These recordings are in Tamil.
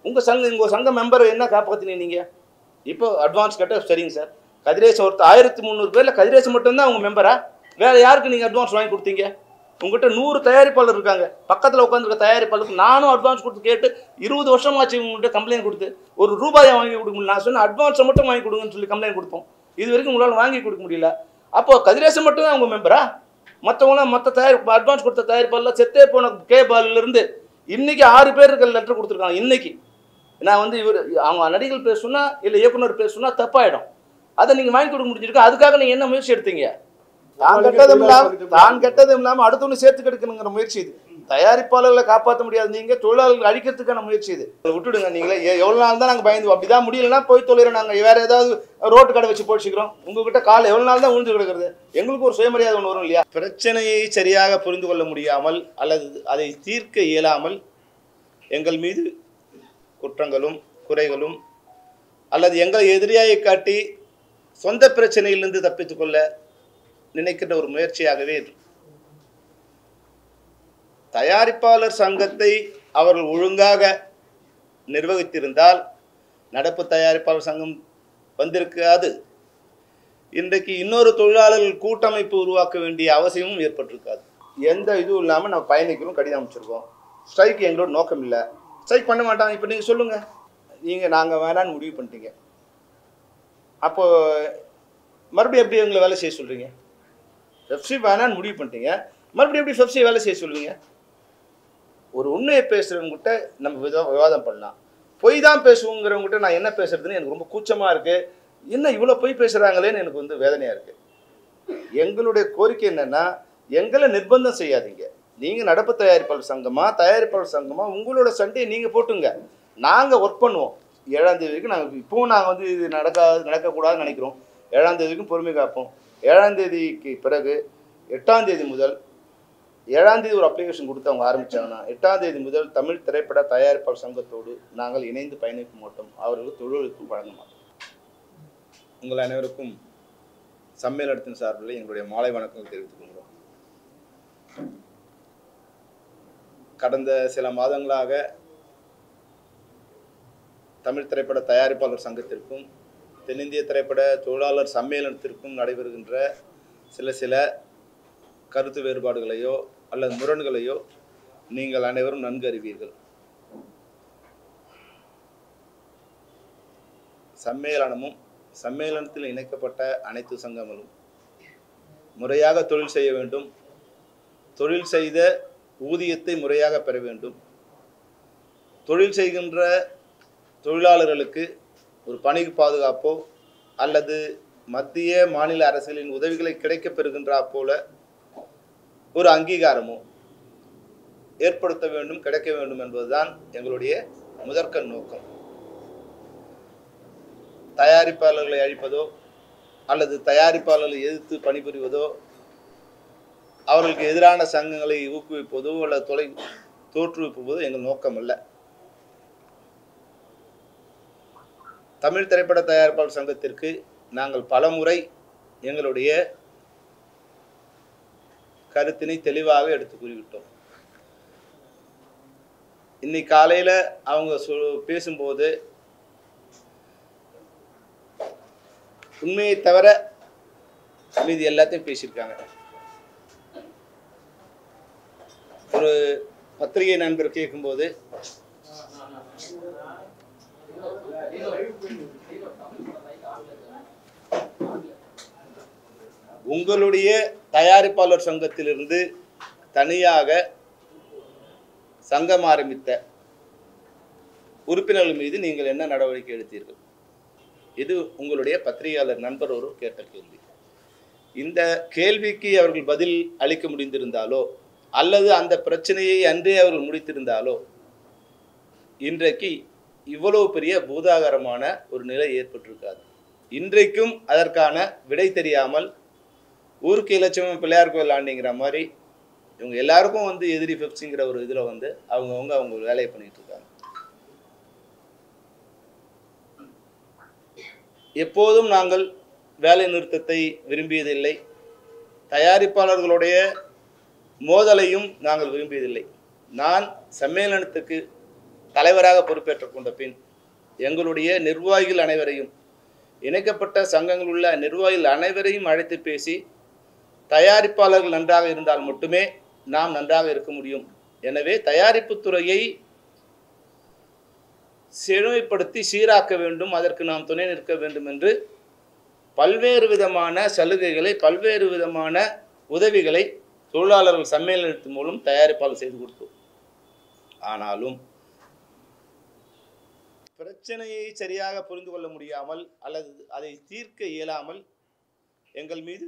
உங்கள் சங்க மெம்பரை என்ன காப்பாற்றினீங்க நீங்கள்? இப்போ அட்வான்ஸ் கட்ட சரிங்க சார், கதிரேசன் ஒருத்தர் 1300 பேரில் கதிரேசன் மட்டும்தான் உங்கள் மெம்பரா? வேறு யாருக்கு நீங்கள் அட்வான்ஸ் வாங்கி கொடுத்தீங்க? உங்கள்கிட்ட 100 தயாரிப்பாளர் இருக்காங்க, பக்கத்தில் உட்காந்துருக்க தயாரிப்பாளருக்கு நானும் அட்வான்ஸ் கொடுத்து கேட்டு 20 வருஷமாச்சு உங்கள்கிட்ட கம்ப்ளைண்ட் கொடுத்து ஒரு ரூபாயை வாங்கி கொடுக்க முடியல. நான் சொன்னேன் அட்வான்ஸை மட்டும் வாங்கி கொடுங்கன்னு சொல்லி கம்ப்ளைண்ட் கொடுப்போம். இது வரைக்கும் உங்களால் வாங்கி கொடுக்க முடியல. அப்போ கதிரேசன் மட்டும் தான் உங்கள் மெம்பரா? மற்றவங்களாம் மற்ற அட்வான்ஸ் கொடுத்த தயாரிப்பாளர் செத்தே போன கேபாலிலிருந்து இன்னைக்கு 6 பேருக்கு லெட்டர் கொடுத்துருக்காங்க. இன்னைக்கு நான் வந்து அவங்க நடிகர்கள் பேர் சொன்னால் இல்லை இயக்குனர் பேர் சொன்னால் தப்பாயிடும். அதை நீங்கள் வாங்கி கொடுக்க முடிஞ்சிருக்கு. அதுக்காக நீங்கள் என்ன முயற்சி எடுத்தீங்க? தான் கெட்டதும் இல்லாமல் அடுத்தவங்க சேர்த்து கெடுக்கணுங்கிற முயற்சி இது. தயாரிப்பாளர்களை காப்பாற்ற முடியாது, நீங்கள் தொழிலாளர்கள் அழிக்கிறதுக்கான முயற்சி இது. விட்டுடுங்க. நீங்களே எவ்வளோ நாள் தான் நாங்கள் பயந்து அப்படிதான் முடியலன்னா போய் தொழிறோம். நாங்கள் வேறு ஏதாவது ரோட்டு கடை வச்சு போச்சுக்கிறோம். உங்ககிட்ட காலை எவ்வளோ நாள் தான் உழுந்து கிடக்கிறது? எங்களுக்கு ஒரு சுயமரியாதை ஒன்று வரும் இல்லையா? பிரச்சனையை சரியாக புரிந்து கொள்ள முடியாமல் அல்லது அதை தீர்க்க இயலாமல் எங்கள் மீது குற்றங்களும் குறைகளும் அல்லது எங்களை எதிரியாக காட்டி சொந்த பிரச்சனையிலிருந்து தப்பித்துக் கொள்ள நினைக்கின்ற ஒரு முயற்சியாகவே இது. தயாரிப்பாளர் சங்கத்தை அவர்கள் ஒழுங்காக நிர்வகித்திருந்தால் நடப்பு தயாரிப்பாளர் சங்கம் வந்திருக்காது. இன்றைக்கு இன்னொரு தொழிலாளர்கள் கூட்டமைப்பு உருவாக்க வேண்டிய அவசியமும் ஏற்பட்டிருக்காது. எந்த இதுவும் இல்லாமல் நம்ம பயணிக்கிறோம், கடிதம் அமைச்சிருக்கோம். ஸ்ட்ரைக் எங்களோட நோக்கம் இல்லை, ஸ்ட்ரைக் பண்ண மாட்டாங்க. இப்போ நீங்கள் சொல்லுங்கள், நாங்கள் வேணான்னு முடிவு பண்ணிட்டீங்க, அப்போது மறுபடியும் எப்படி எங்களை வேலை செய்ய சொல்கிறீங்க? பெப்சி வேணான்னு முடிவு பண்ணிட்டீங்க, மறுபடியும் எப்படி பெப்சியை வேலை செய்ய சொல்லுவீங்க? ஒரு உண்மையை பேசுகிறவங்ககிட்ட நம்ம விவாதம் பண்ணலாம். பொய் தான் பேசுவோங்கிறவங்ககிட்ட நான் என்ன பேசுறதுன்னு எனக்கு ரொம்ப கூச்சமாக இருக்குது. என்ன இவ்வளோ பொய் பேசுகிறாங்களேன்னு எனக்கு வந்து வேதனையாக இருக்குது. எங்களுடைய கோரிக்கை என்னென்னா, எங்களை நிர்பந்தம் செய்யாதீங்க. நீங்கள் நடப்பு தயாரிப்பாளர் சங்கமா உங்களோட சண்டையை நீங்கள் போட்டுங்க. நாங்கள் ஒர்க் பண்ணுவோம். 7ஆம் தேதி வரைக்கும் நாங்கள் இப்போவும் நாங்கள் வந்து இது நடக்கக்கூடாதுன்னு நினைக்கிறோம். 7ஆம் தேதி வரைக்கும் பொறுமை காப்போம். 7ஆம் தேதிக்கு பிறகு 8ஆம் தேதி முதல் 7ஆம் தேதி ஒரு அப்ளிகேஷன் கொடுத்து அவங்க ஆரம்பித்தாங்கன்னா 8ஆம் தேதி முதல் தமிழ் திரைப்பட தயாரிப்பாளர் சங்கத்தோடு நாங்கள் இணைந்து பயணிக்க மாட்டோம். அவர்களுக்கு தொழிலுக்கு வழங்க மாட்டோம். உங்கள் அனைவருக்கும் சம்மேளனத்தின் சார்பில் எங்களுடைய மாலை வணக்கங்கள் தெரிவித்துக் கொள்கிறோம். கடந்த சில மாதங்களாக தமிழ் திரைப்பட தயாரிப்பாளர் சங்கத்திற்கும் தென்னிந்திய திரைப்பட தொழிலாளர் சம்மேளனத்திற்கும் நடைபெறுகின்ற சில கருத்து வேறுபாடுகளையோ அல்லது முரண்களையோ நீங்கள் அனைவரும் நன்கு அறிவீர்கள். சம்மேளனத்தில் இணைக்கப்பட்ட அனைத்து சங்கங்களும் முறையாக தொழில் செய்ய வேண்டும், தொழில் செய்த ஊதியத்தை முறையாக பெற வேண்டும், தொழில் செய்கின்ற தொழிலாளர்களுக்கு ஒரு பணி பாதுகாப்போ அல்லது மத்திய மாநில அரசுகளின் உதவிகளை கிடைக்கப் பெறுகின்றா போல ஒரு அங்கீகாரமோ ஏற்படுத்த வேண்டும், கிடைக்க வேண்டும் என்பதுதான் எங்களுடைய முதற்கண் நோக்கம். தயாரிப்பாளர்களை அழிப்பதோ அல்லது தயாரிப்பாளர்களை எதிர்த்து பணிபுரிவதோ அவர்களுக்கு எதிரான சங்கங்களை ஊக்குவிப்பதோ அல்லது தோற்றுவிப்பதோ எங்கள் நோக்கம் அல்ல. தமிழ் திரைப்பட தயாரிப்பாளர் சங்கத்திற்கு நாங்கள் பலமுறை எங்களுடைய கருத்தினை தெளிவாக எடுத்து கூறிவிட்டோம். இன்னைக்கு காலையில் அவங்க பேசும்போது உண்மையை தவிர மீதி எல்லாத்தையும் பேசியிருக்காங்க. ஒரு பத்திரிகை நண்பர் கேட்கும்போது உங்களுடைய தயாரிப்பாளர் சங்கத்திலிருந்து தனியாக சங்கம் ஆரம்பித்த உறுப்பினர்கள் மீது நீங்கள் என்ன நடவடிக்கை எடுத்தீர்கள்? இது உங்களுடைய பத்திரிகையாளர் நண்பர் ஒரு கேட்ட கேள்வி. இந்த கேள்விக்கு அவர்கள் பதில் அளிக்க முடிந்திருந்தாலோ அல்லது அந்த பிரச்சனையை அன்றே அவர்கள் முடித்திருந்தாலோ இன்றைக்கு இவ்வளவு பெரிய பூதாகரமான ஒரு நிலை ஏற்பட்டிருக்காது. இன்றைக்கும் அதற்கான விடை தெரியாமல் ஊருக்கு இலட்சம் பிள்ளையார் கோயில் ஆண்டிங்கிற மாதிரி இவங்க எல்லாருக்கும் வந்து எதிரி பெப்சிங்கிற ஒரு இதில் வந்து அவங்க வேலையை பண்ணிட்டு இருக்காங்க. எப்போதும் நாங்கள் வேலை நிறுத்தத்தை விரும்பியதில்லை, தயாரிப்பாளர்களுடைய மோதலையும் நாங்கள் விரும்பியதில்லை. நான் சம்மேளனத்துக்கு தலைவராக பொறுப்பேற்றுக் கொண்ட பின் எங்களுடைய நிர்வாகிகள் அனைவரையும், இணைக்கப்பட்ட சங்கங்கள் உள்ள நிர்வாகிகள் அனைவரையும் அழைத்து பேசி, தயாரிப்பாளர்கள் நன்றாக இருந்தால் மட்டுமே நாம் நன்றாக இருக்க முடியும். எனவே தயாரிப்பு துறையை செழுமைப்படுத்தி சீராக்க வேண்டும், அதற்கு நாம் துணை நிற்க வேண்டும் என்று பல்வேறு விதமான சலுகைகளை, பல்வேறு விதமான உதவிகளை தொழிலாளர்கள் சம்மேளனத்தின் மூலம் தயாரிப்பாளர் செய்து கொடுத்தோம். ஆனாலும் பிரச்சனையை சரியாக புரிந்து கொள்ள முடியாமல் அல்லது அதை தீர்க்க இயலாமல் எங்கள் மீது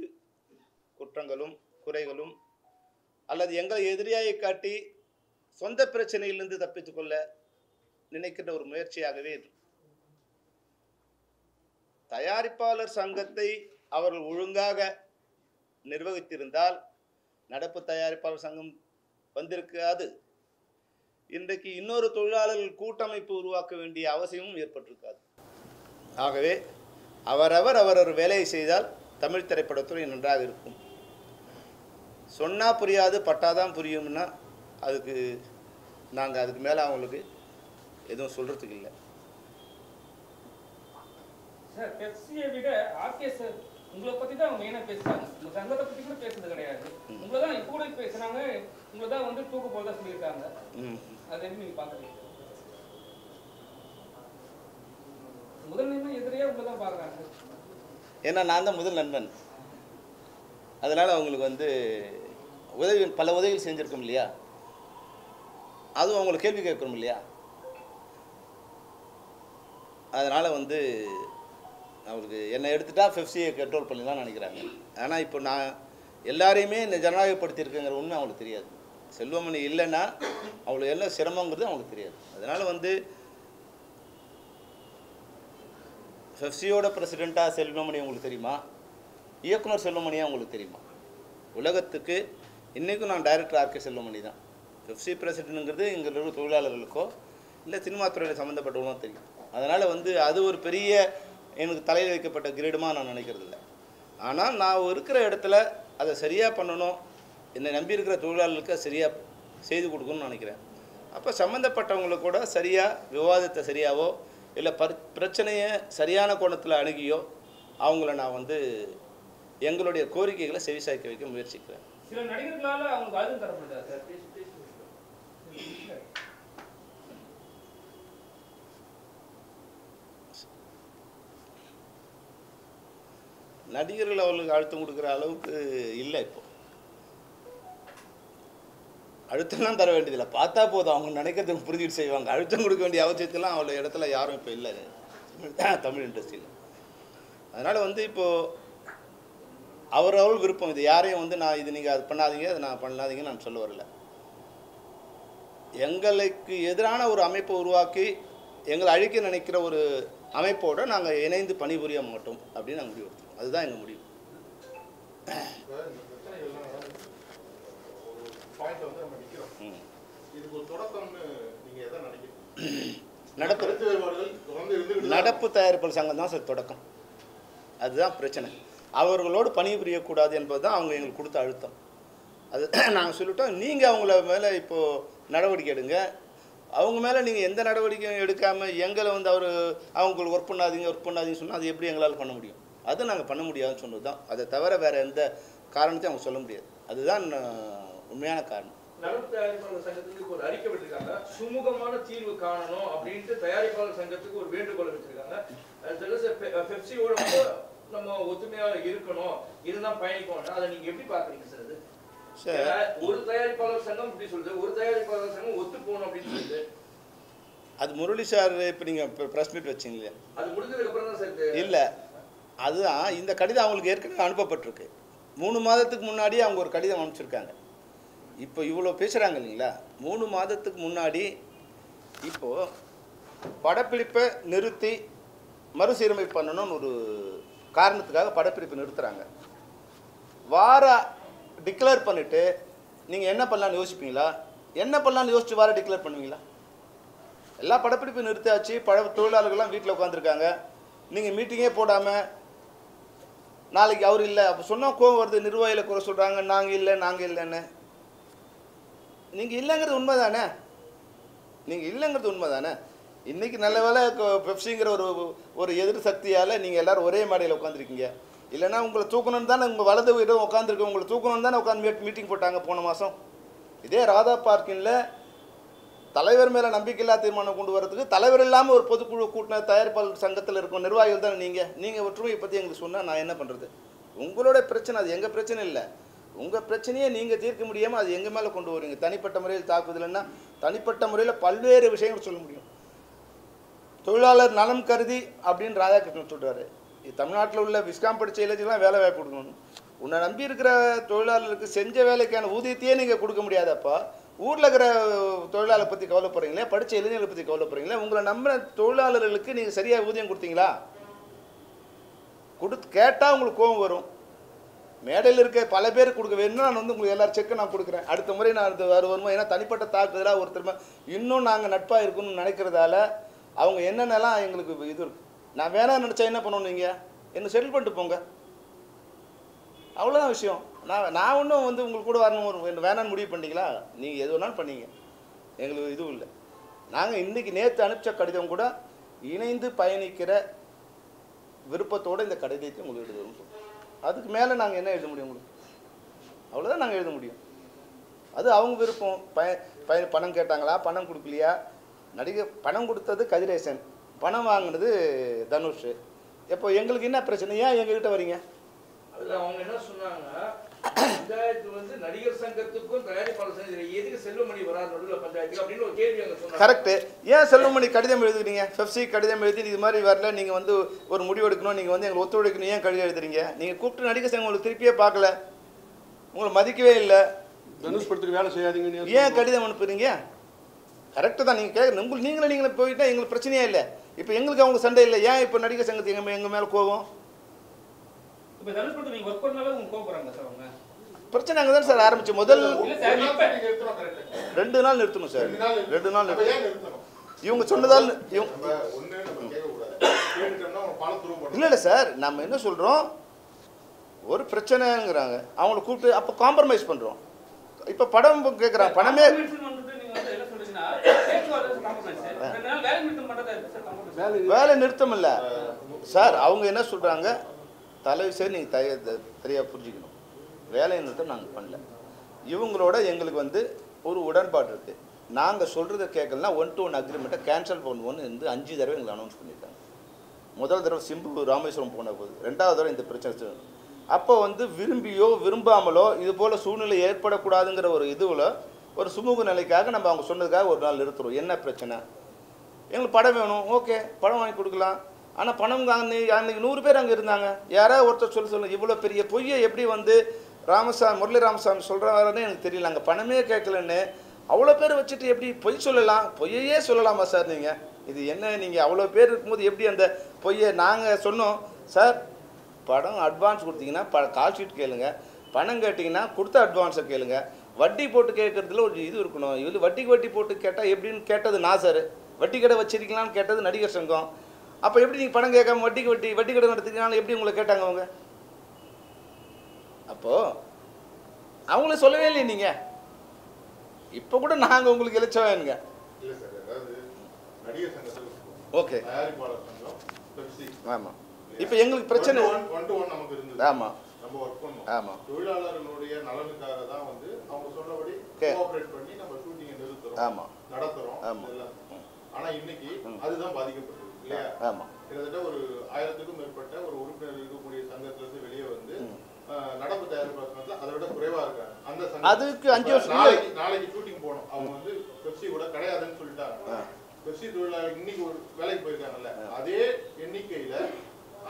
குற்றங்களும் குறைகளும் அல்லது எங்களை எதிரியாக காட்டி சொந்த பிரச்சனையிலிருந்து தப்பித்துக் கொள்ள நினைக்கின்ற ஒரு முயற்சியாகவே இது. தயாரிப்பாளர் சங்கத்தை அவர்கள் ஒழுங்காக நிர்வகித்திருந்தால் நடப்பு தயாரிப்பாளர் சங்கம் வந்திருக்காது. இன்றைக்கு இன்னொரு தொழிலாளர்கள் கூட்டமைப்பு உருவாக்க வேண்டிய அவசியமும் ஏற்பட்டிருக்காது. ஆகவே அவரவர் வேலையை செய்தால் தமிழ் திரைப்படத்துறை நன்றாக இருக்கும். சொன்னால் புரியாது, பட்டாதான் புரியும்னா அதுக்கு நாங்கள் அதுக்கு மேலே அவங்களுக்கு எதுவும் சொல்கிறதுக்கு இல்லை. சார், பெப்சியை விட ஆர்கேஎஸ் உங்களை பற்றி தான் அவங்க மெயினாக பேசுகிறாங்க. உங்கள் சங்கத்தை பற்றி கூட பேசுறது கிடையாது. உங்களை தான் இப்போ கூட பேசுகிறாங்க. உங்களை தான் வந்து தூக்கு போல் தான் சொல்லியிருக்காங்க. அதை எப்படி நீங்கள் பார்க்குறீங்க? முதல் நண்பன் எதிரியாக உங்களை தான் பார்க்குறாங்க. ஏன்னா நான் தான் முதல் நண்பன். அதனால் அவங்களுக்கு வந்து பல உதவிகள் செஞ்சுருக்கோம் இல்லையா, அதுவும் அவங்களுக்கு கேள்வி கேட்கணும் இல்லையா. அதனால் வந்து அவருக்கு என்னை எடுத்துட்டா பெப்சியை கண்ட்ரோல் பண்ணலாம்னு நினைக்கிறாங்க. ஆனால் இப்போ நான் எல்லாரையுமே இந்த ஜனநாயகப்படுத்தியிருக்கேங்கிற உண்மை அவங்களுக்கு தெரியாது. செல்வமணி இல்லைன்னா அவங்களுக்கு என்ன சிரமங்கிறது அவங்களுக்கு தெரியாது. அதனால் வந்து பெப்சியோட பிரசிடெண்ட்டாக செல்வமணி உங்களுக்கு தெரியுமா, இயக்குனர் செல்வமணியாக உங்களுக்கு தெரியுமா? உலகத்துக்கு இன்றைக்கும் நான் டைரக்டர் ஆர்கே செல்வமணி தான். பெப்சி பிரசிடெண்ட்டுங்கிறது இங்கே இருக்கிற தொழிலாளர்களுக்கோ இல்லை சினிமா துறையில் சம்மந்தப்பட்டவங்களும் தெரியும். அதனால் வந்து அது ஒரு பெரிய எனக்கு தலையில் வைக்கப்பட்ட கிரீடமாக நான் நினைக்கிறது இல்லை. ஆனால் நான் இருக்கிற இடத்துல அதை சரியாக பண்ணணும், என்னை நம்பி இருக்கிற தொழிலாளர்களுக்கு சரியாக செய்து கொடுக்கணும்னு நினைக்கிறேன். அப்போ சம்மந்தப்பட்டவங்களுக்கு கூட சரியாக விவாதத்தை சரியாவோ இல்லை பிரச்சனையை சரியான கோணத்தில் அணுகியோ அவங்கள நான் வந்து எங்களுடைய கோரிக்கைகளை செவிசாய்க்க வைக்க முயற்சிக்கிறேன். சில நடிகர்களால் அவங்களுக்கு ஆதரவு தரப்படுதா சார்? நடிகர்கள் அவர்களுக்கு அழுத்தம் கொடுக்குற அளவுக்கு இல்லை. இப்போ அழுத்தம்லாம் தர வேண்டியதில்லை, பார்த்தா போதும், அவங்க நினைக்கிறதுக்கு புரிஞ்சுட்டு செய்வாங்க. அழுத்தம் கொடுக்க வேண்டிய அவசியத்தெல்லாம் அவ்வளோ இடத்துல யாரும் இப்போ இல்லை தமிழ் இண்டஸ்ட்ரியில். அதனால் வந்து இப்போது அவரவர்கள் விருப்பம். இது யாரையும் வந்து நான் இது நீங்கள் அது பண்ணாதீங்க, அது நான் பண்ணாதீங்கன்னு நான் சொல்ல வரல. எங்களுக்கு எதிரான ஒரு அமைப்பை உருவாக்கி எங்களை அழிக்க நினைக்கிற ஒரு அமைப்போடு நாங்கள் இணைந்து பணிபுரிய மாட்டோம் அப்படின்னு நாங்கள் முடிவு எடுத்தோம். அதுதான் எங்கள் முடிவு. நடப்பு தயாரிப்பாளர் சங்கம் தான் சார் தொடக்கம். அதுதான் பிரச்சனை. அவர்களோடு பணிபுரியக்கூடாது என்பது தான் அவங்க எங்களுக்கு கொடுத்த அழுத்தம். அது நாங்கள் சொல்லிட்டோம். நீங்கள் அவங்கள மேலே இப்போது நடவடிக்கை எடுங்க. அவங்க மேலே நீங்கள் எந்த நடவடிக்கையும் எடுக்காமல் எங்களை வந்து அவங்களுக்கு ஒர்க் பண்ணாதீங்கன்னு சொன்னால் அது எப்படி எங்களால் பண்ண முடியும்? அது நாங்கள் பண்ண முடியாதுன்னு சொன்னது தான். அதை தவிர வேறு எந்த காரணத்தையும் அவங்க சொல்ல முடியாது. அதுதான் உண்மையான காரணம். நடப்பு தயாரிப்பாளர் சங்கத்துக்கு ஒரு அறிக்கை விட்டுருக்காங்க. சுமூகமான தீர்வு காணணும் அப்படின்ட்டு தயாரிப்பாளர் சங்கத்துக்கு ஒரு வேண்டுகோளை வச்சிருக்காங்க. பெப்சியோட நம்ம ஒத்துமையாக இருக்கணும், இதுதான் பயணிக்கணும். அதை நீங்க எப்படி பாக்குறீங்க சார்? ஒரு தயாரிப்பாளர் சங்கம் இப்படி சொல்லுது, ஒரு தயாரிப்பாளர் சங்கம் ஒத்து போகணும் அப்படின்னு சொல்லுது. அது முரளி சார் இப்போ நீங்கள் ப்ரெஸ் மீட் வச்சிங்களே, அது முடிஞ்சதுக்கு அப்புறம் தான் சார் இல்லை. அதுதான் இந்த கடிதம் அவங்களுக்கு ஏற்கனவே அனுப்பப்பட்டிருக்கு. 3 மாதத்துக்கு முன்னாடியே அவங்க ஒரு கடிதம் அனுப்பிச்சிருக்காங்க. இப்போ இவ்வளோ பேசுகிறாங்க இல்லைங்களா, 3 மாதத்துக்கு முன்னாடி இப்போது படப்பிடிப்பை நிறுத்தி மறுசீரமைப்பு பண்ணணும்னு ஒரு காரணத்துக்காக படப்பிடிப்பு நிறுத்துகிறாங்க. வார டிக்ளேர் பண்ணிவிட்டு நீங்கள் என்ன பண்ணலான்னு யோசிப்பீங்களா? என்ன பண்ணலான்னு யோசிச்சு வார டிக்ளேர் பண்ணுவீங்களா? எல்லா படப்பிடிப்பும் நிறுத்தாச்சு, தொழிலாளர்கள்லாம் வீட்டில் உட்காந்துருக்காங்க. நீங்கள் மீட்டிங்கே போடாமல் நாளைக்கு அவர் இல்லை அப்போ சொன்னால் கோவம் வருது. நிர்வாகிகளை குறை சொல்கிறாங்க, நாங்கள் இல்லைன்னு. நீங்கள் இல்லைங்கிறது உண்மை தானே? நீங்கள் இல்லைங்கிறது உண்மை தானே. இன்றைக்கி நல்ல வேலை பெப்சிங்கிற ஒரு எதிர் சக்தியால் நீங்கள் எல்லோரும் ஒரே மேடையில் உட்காந்துருக்கீங்க. இல்லைன்னா உங்களை தூக்கணும்னு தானே உங்கள் வலது இடம் உட்காந்துருக்கு, உங்களை தூக்கணும்னு தானே உட்காந்து மீட்டிங் போட்டாங்க போன மாதம். இதே ராதா பார்க்கிங்கில் தலைவர் மேலே நம்பிக்கையில்லா தீர்மானம் கொண்டு வரதுக்கு தலைவர் இல்லாமல் ஒரு பொதுக்குழு கூட்டின தயாரிப்பாளர் சங்கத்தில் இருக்கும் நிர்வாகிகள் தானே நீங்கள் ஒற்றுமையை பற்றி எங்களுக்கு சொன்னால் நான் என்ன பண்ணுறது? உங்களோட பிரச்சனை, அது எங்கள் பிரச்சனை இல்லை. உங்கள் பிரச்சனையை நீங்கள் தீர்க்க முடியாமல் அது எங்கள் மேலே கொண்டு வருவீங்க. தனிப்பட்ட முறையில் தாக்குதல்னா தனிப்பட்ட முறையில் பல்வேறு விஷயங்கள் சொல்ல முடியும். தொழிலாளர் நலம் கருதி அப்படின்னு ராதாகிருஷ்ணன் சொல்கிறாரு. தமிழ்நாட்டில் உள்ள விஸ்காம் படித்த இளைஞர்கள்லாம் வேலை வாய்ப்பு கொடுக்கணும். உன்னை நம்பி இருக்கிற தொழிலாளருக்கு செஞ்ச வேலைக்கான ஊதியத்தையே நீங்கள் கொடுக்க முடியாதப்பா. ஊரில் இருக்கிற தொழிலாளர் பற்றி கவலைப்படுறீங்களே, படித்த இளைஞர்களை பற்றி கவலைப்படுறீங்களே, உங்களை நம்பின தொழிலாளர்களுக்கு நீங்கள் சரியாக ஊதியம் கொடுத்தீங்களா? கேட்டால் உங்களுக்கு கோபம் வரும். மேடையில் இருக்க பல பேர் கொடுக்க வேணும்னா நான் வந்து உங்களுக்கு எல்லாரும் செக்கு நான் கொடுக்குறேன். அடுத்த முறை நான் வருமா, ஏன்னா தனிப்பட்ட தாக்குதலாக ஒருத்தர் இன்னும் நாங்கள் நட்பாக இருக்கணும்னு நினைக்கிறதால அவங்க என்னென்னலாம் எங்களுக்கு இது இருக்குது. நான் வேணாம்னு நினச்சா என்ன பண்ணணும்? நீங்கள் என்ன செட்டில் பண்ணிட்டு போங்க, அவ்வளோதான் விஷயம். நான் ஒன்றும் வந்து உங்களுக்கு கூட வரணும் வேணான்னு முடிவு பண்ணிட்டீங்களா? நீங்கள் எது வேணாலும் பண்ணீங்க, எங்களுக்கு இதுவும் இல்லை. நாங்கள் இன்றைக்கி நேற்று அனுப்பிச்ச கடிதம் கூட இணைந்து பயணிக்கிற விருப்பத்தோடு இந்த கடிதத்தை உங்களுக்கு எழுதுவோம். அதுக்கு மேலே நாங்கள் என்ன எழுத முடியும் உங்களுக்கு? அவ்வளோதான் நாங்கள் எழுத முடியும். அது அவங்க விருப்பம். பணம் கேட்டாங்களா, பணம் கொடுக்கலையா? நடிகர் பணம் கொடுத்தது கதிரேசன், பணம் வாங்கினது தனுஷ். இப்போ எங்களுக்கு என்ன பிரச்சனை? ஏன் எங்ககிட்ட வரீங்க? அதில் அவங்க என்ன சொன்னாங்க, பஞ்சாயத்து வந்து நடிகர் சங்கத்துக்கும் தயாரிப்பாளர் சங்கம் எதுக்கு செல்வமணி வராது நடுவில் பஞ்சாயத்துக்கு அப்படின்னு ஒரு கேள்வி அங்கே சொன்னாங்க. கரெக்டு. ஏன் செல்வமணி கடிதம் எழுதுறீங்க? பெப்சி கடிதம் எழுதி இது மாதிரி வரல, நீங்கள் வந்து ஒரு முடிவு எடுக்கணும், நீங்கள் வந்து எங்களை ஒத்துழைக்கணும், ஏன் கடிதம் எழுதுறீங்க? நீங்கள் கூப்பிட்டு நடிகர் சங்கம் உங்களுக்கு திருப்பியே பார்க்கல, உங்களை மதிக்கவே இல்லை, தனுஷ் படத்துக்கு வேலை செய்யாதீங்க, ஏன் கடிதம் அனுப்புறீங்க? கரெக்டு தான். நீங்கள் கேட்க நீங்களே போயிட்டா எங்களுக்கு பிரச்சனையே இல்லை. இப்போ எங்களுக்கு அவங்க சண்டை இல்லை, ஏன் இப்போ நடிகர் சங்கத்துக்கு எங்கள் மேலே கோபம்? இப்போ தனுஷ் படத்தை நீங்கள் ஒர்க் பண்ணாலே உங்களுக்கு கோபப்படுறாங்க சார். அவங்க பிரச்சனை அங்கே தான் சார் ஆரம்பிச்சு. முதல் 2 நாள் நிறுத்தணும் சார், 2 நாள் நிறுத்தணும். இவங்க சொன்னதால் இல்லை சார், நம்ம என்ன சொல்கிறோம், ஒரு பிரச்சனைங்கிறாங்க, அவங்கள கூப்பிட்டு அப்போ காம்ப்ரமைஸ் பண்ணுறோம். இப்போ படம் கேட்குறாங்க, பணமே வேலை நிறுத்தம் இல்லை சார். அவங்க என்ன சொல்கிறாங்க, தலைவி சார் நீங்கள் சரியாக புரிஞ்சுக்கணும், வேலையை நிறுத்தம் நாங்கள் பண்ணல. இவங்களோட எங்களுக்கு வந்து ஒரு உடன்பாடு இருக்குது. நாங்கள் சொல்கிறத கேட்கலன்னா 1-to-1 அக்ரிமெண்ட்டை கேன்சல் பண்ணுவோன்னு வந்து 5 தடவை எங்களுக்கு அனௌன்ஸ் பண்ணியிருக்காங்க. முதல் தடவை சிம்பு ராமேஸ்வரம் போன போது, 2வது தடவை இந்த பிரச்சனை. அப்போ வந்து விரும்பியோ விரும்பாமலோ இது போல் சூழ்நிலை ஏற்படக்கூடாதுங்கிற ஒரு இதுவில் ஒரு சுமூக நிலைக்காக நம்ம அவங்க சொன்னதுக்காக ஒரு நாள் நிறுத்துறோம். என்ன பிரச்சனை? எங்களுக்கு படம் வேணும், ஓகே படம் வாங்கி கொடுக்கலாம். ஆனால் பணம் அன்றைக்கி 100 பேர் அங்கே இருந்தாங்க. யாராவது ஒருத்தர் சொல்லுங்கள், இவ்வளோ பெரிய பொய்யை எப்படி வந்து முரளி ராமசாமி சொல்கிறாருன்னு எனக்கு தெரியல. அங்கே பணமே கேட்கலன்னு அவ்வளோ பேர் வச்சுட்டு எப்படி பொய் சொல்லலாம்? பொய்யே சொல்லலாமா சார் நீங்கள்? இது என்ன, நீங்கள் அவ்வளோ பேர் இருக்கும்போது எப்படி அந்த பொய்யை? நாங்கள் சொன்னோம் சார், படம் அட்வான்ஸ் கொடுத்தீங்கன்னா கால் ஷீட் கேளுங்க, பணம் கேட்டிங்கன்னா கொடுத்த அட்வான்ஸை கேளுங்க, வட்டி போட்டு கேட்குறதுல ஒரு இது இருக்கணும். இது வட்டி போட்டு கேட்டால் எப்படின்னு கேட்டது நான் சார், வட்டி கடை வச்சிருக்கலான்னு கேட்டது நடிகர் சங்கம். அப்போ எப்படி நீங்கள் பணம் கேட்காம வட்டி கடை நடத்துக்கனாலும் எப்படி உங்களை கேட்டாங்க அவங்க? அப்போது அவங்கள சொல்லவே இல்லை நீங்கள். இப்போ கூட நாங்கள் உங்களுக்கு இழைச்சவேனுங்க. ஓகே, ஆமாம். இப்போ எங்களுக்கு பிரச்சனை ஆமாம் ஆமாம் தொழிலாளர்களுடைய நலனுக்காக தான் வந்து அவங்க சொன்னபடி கோஆபரேட் பண்ணி நம்ம ஷூட்டிங்கை நிறுத்துறோம், ஆமாம் நடத்துறோம். ஆனா இன்னைக்கு அதுதான் பாதிக்கப்பட்டது இல்லையா? ஆமாம். கிட்டத்தட்ட ஒரு 1000க்கும் மேற்பட்ட ஒரு உறுப்பினர் இருக்கக்கூடிய சங்கத்துல இருந்து வெளியே வந்து நடப்பு தயாரிப்பாளர் சங்கத்துல அதை விட குறைவா இருக்காங்க. அந்த அதுக்கு 5 வருஷம் நாளைக்கு ஷூட்டிங் போனோம், அவங்க வந்து பெப்சி கூட கிடையாதுன்னு சொல்லிட்டாங்க. பெப்சி தொழிலாளர் இன்னைக்கு ஒரு வேலைக்கு போயிருக்காங்கல்ல, அதே எண்ணிக்கையில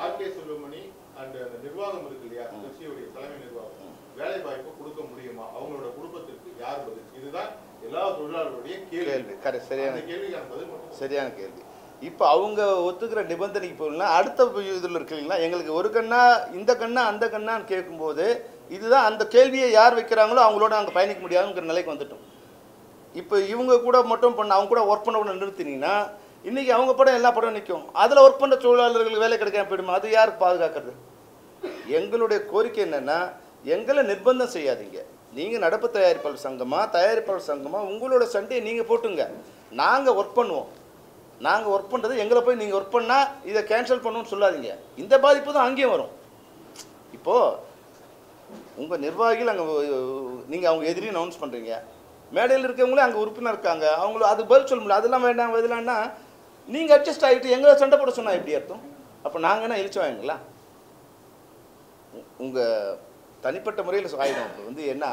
ஆர்கே செல்வமணி அண்ட் அந்த நிர்வாகம் இருக்கு இல்லையா, பெப்சியோடைய தலைமை நிர்வாகம், வேலை வாய்ப்பு கொடுக்க முடியுமா? அவங்களோட குடும்பத்திற்கு யார் பதில்? இதுதான் எல்லா தொழிலாளர்களுடைய கேள்வி. சரியான கேள்விக்கான பதில் சரியான கேள்வி. இப்போ அவங்க ஒத்துக்கிற நிபந்தனைக்கு போகலாம். அடுத்த இதில் இருக்குங்களா, எங்களுக்கு ஒரு கண்ணா இந்த கண்ணா அந்த கண்ணான்னு கேட்கும்போது இதுதான் அந்த கேள்வியை யார் வைக்கிறாங்களோ அவங்களோட நாங்கள் பயணிக்க முடியாதுங்கிற நிலைக்கு வந்துட்டோம். இப்போ இவங்க கூட மட்டும் அவங்க கூட ஒர்க் பண்ண நிறுத்தினீங்கன்னா இன்றைக்கி அவங்க படம் எல்லா படம் நிற்கும். அதில் ஒர்க் பண்ணுற தொழிலாளர்களுக்கு வேலை கிடைக்காம போயிடுமா? அது யாருக்கு பாதுகாக்கிறது? எங்களுடைய கோரிக்கை என்னென்னா, எங்களை நிர்பந்தம் செய்யாதீங்க. நீங்கள் நடப்பு தயாரிப்பாளர் சங்கமாக உங்களோட சண்டையை நீங்கள் போட்டுங்க. நாங்கள் ஒர்க் பண்ணுவோம். நாங்கள் ஒர்க் பண்ணுறது எங்களை போய் நீங்கள் ஒர்க் பண்ணால் இதை கேன்சல் பண்ணணும்னு சொல்லாதீங்க. இந்த பாதிப்பு தான் அங்கேயும் வரும். இப்போது உங்கள் நிர்வாகிகள் அங்கே நீங்கள் அவங்க எதிரியும் அனௌன்ஸ் பண்ணுறீங்க, மேடையில் இருக்கவங்களே அங்கே உறுப்பினர் இருக்காங்க, அவங்களும் அது பதில் சொல்ல முடியல. அதெல்லாம் வேண்டாம் இதெல்லாம்னா நீங்கள் அட்ஜஸ்ட் ஆகிட்டு எங்களை சண்டை போட சொன்னால் எப்படி அர்த்தம்? அப்போ நாங்கள் என்ன இழிச்சு வாங்கிங்களா? உங்கள் தனிப்பட்ட முறையில் ஆகிடும். இப்போ வந்து என்ன,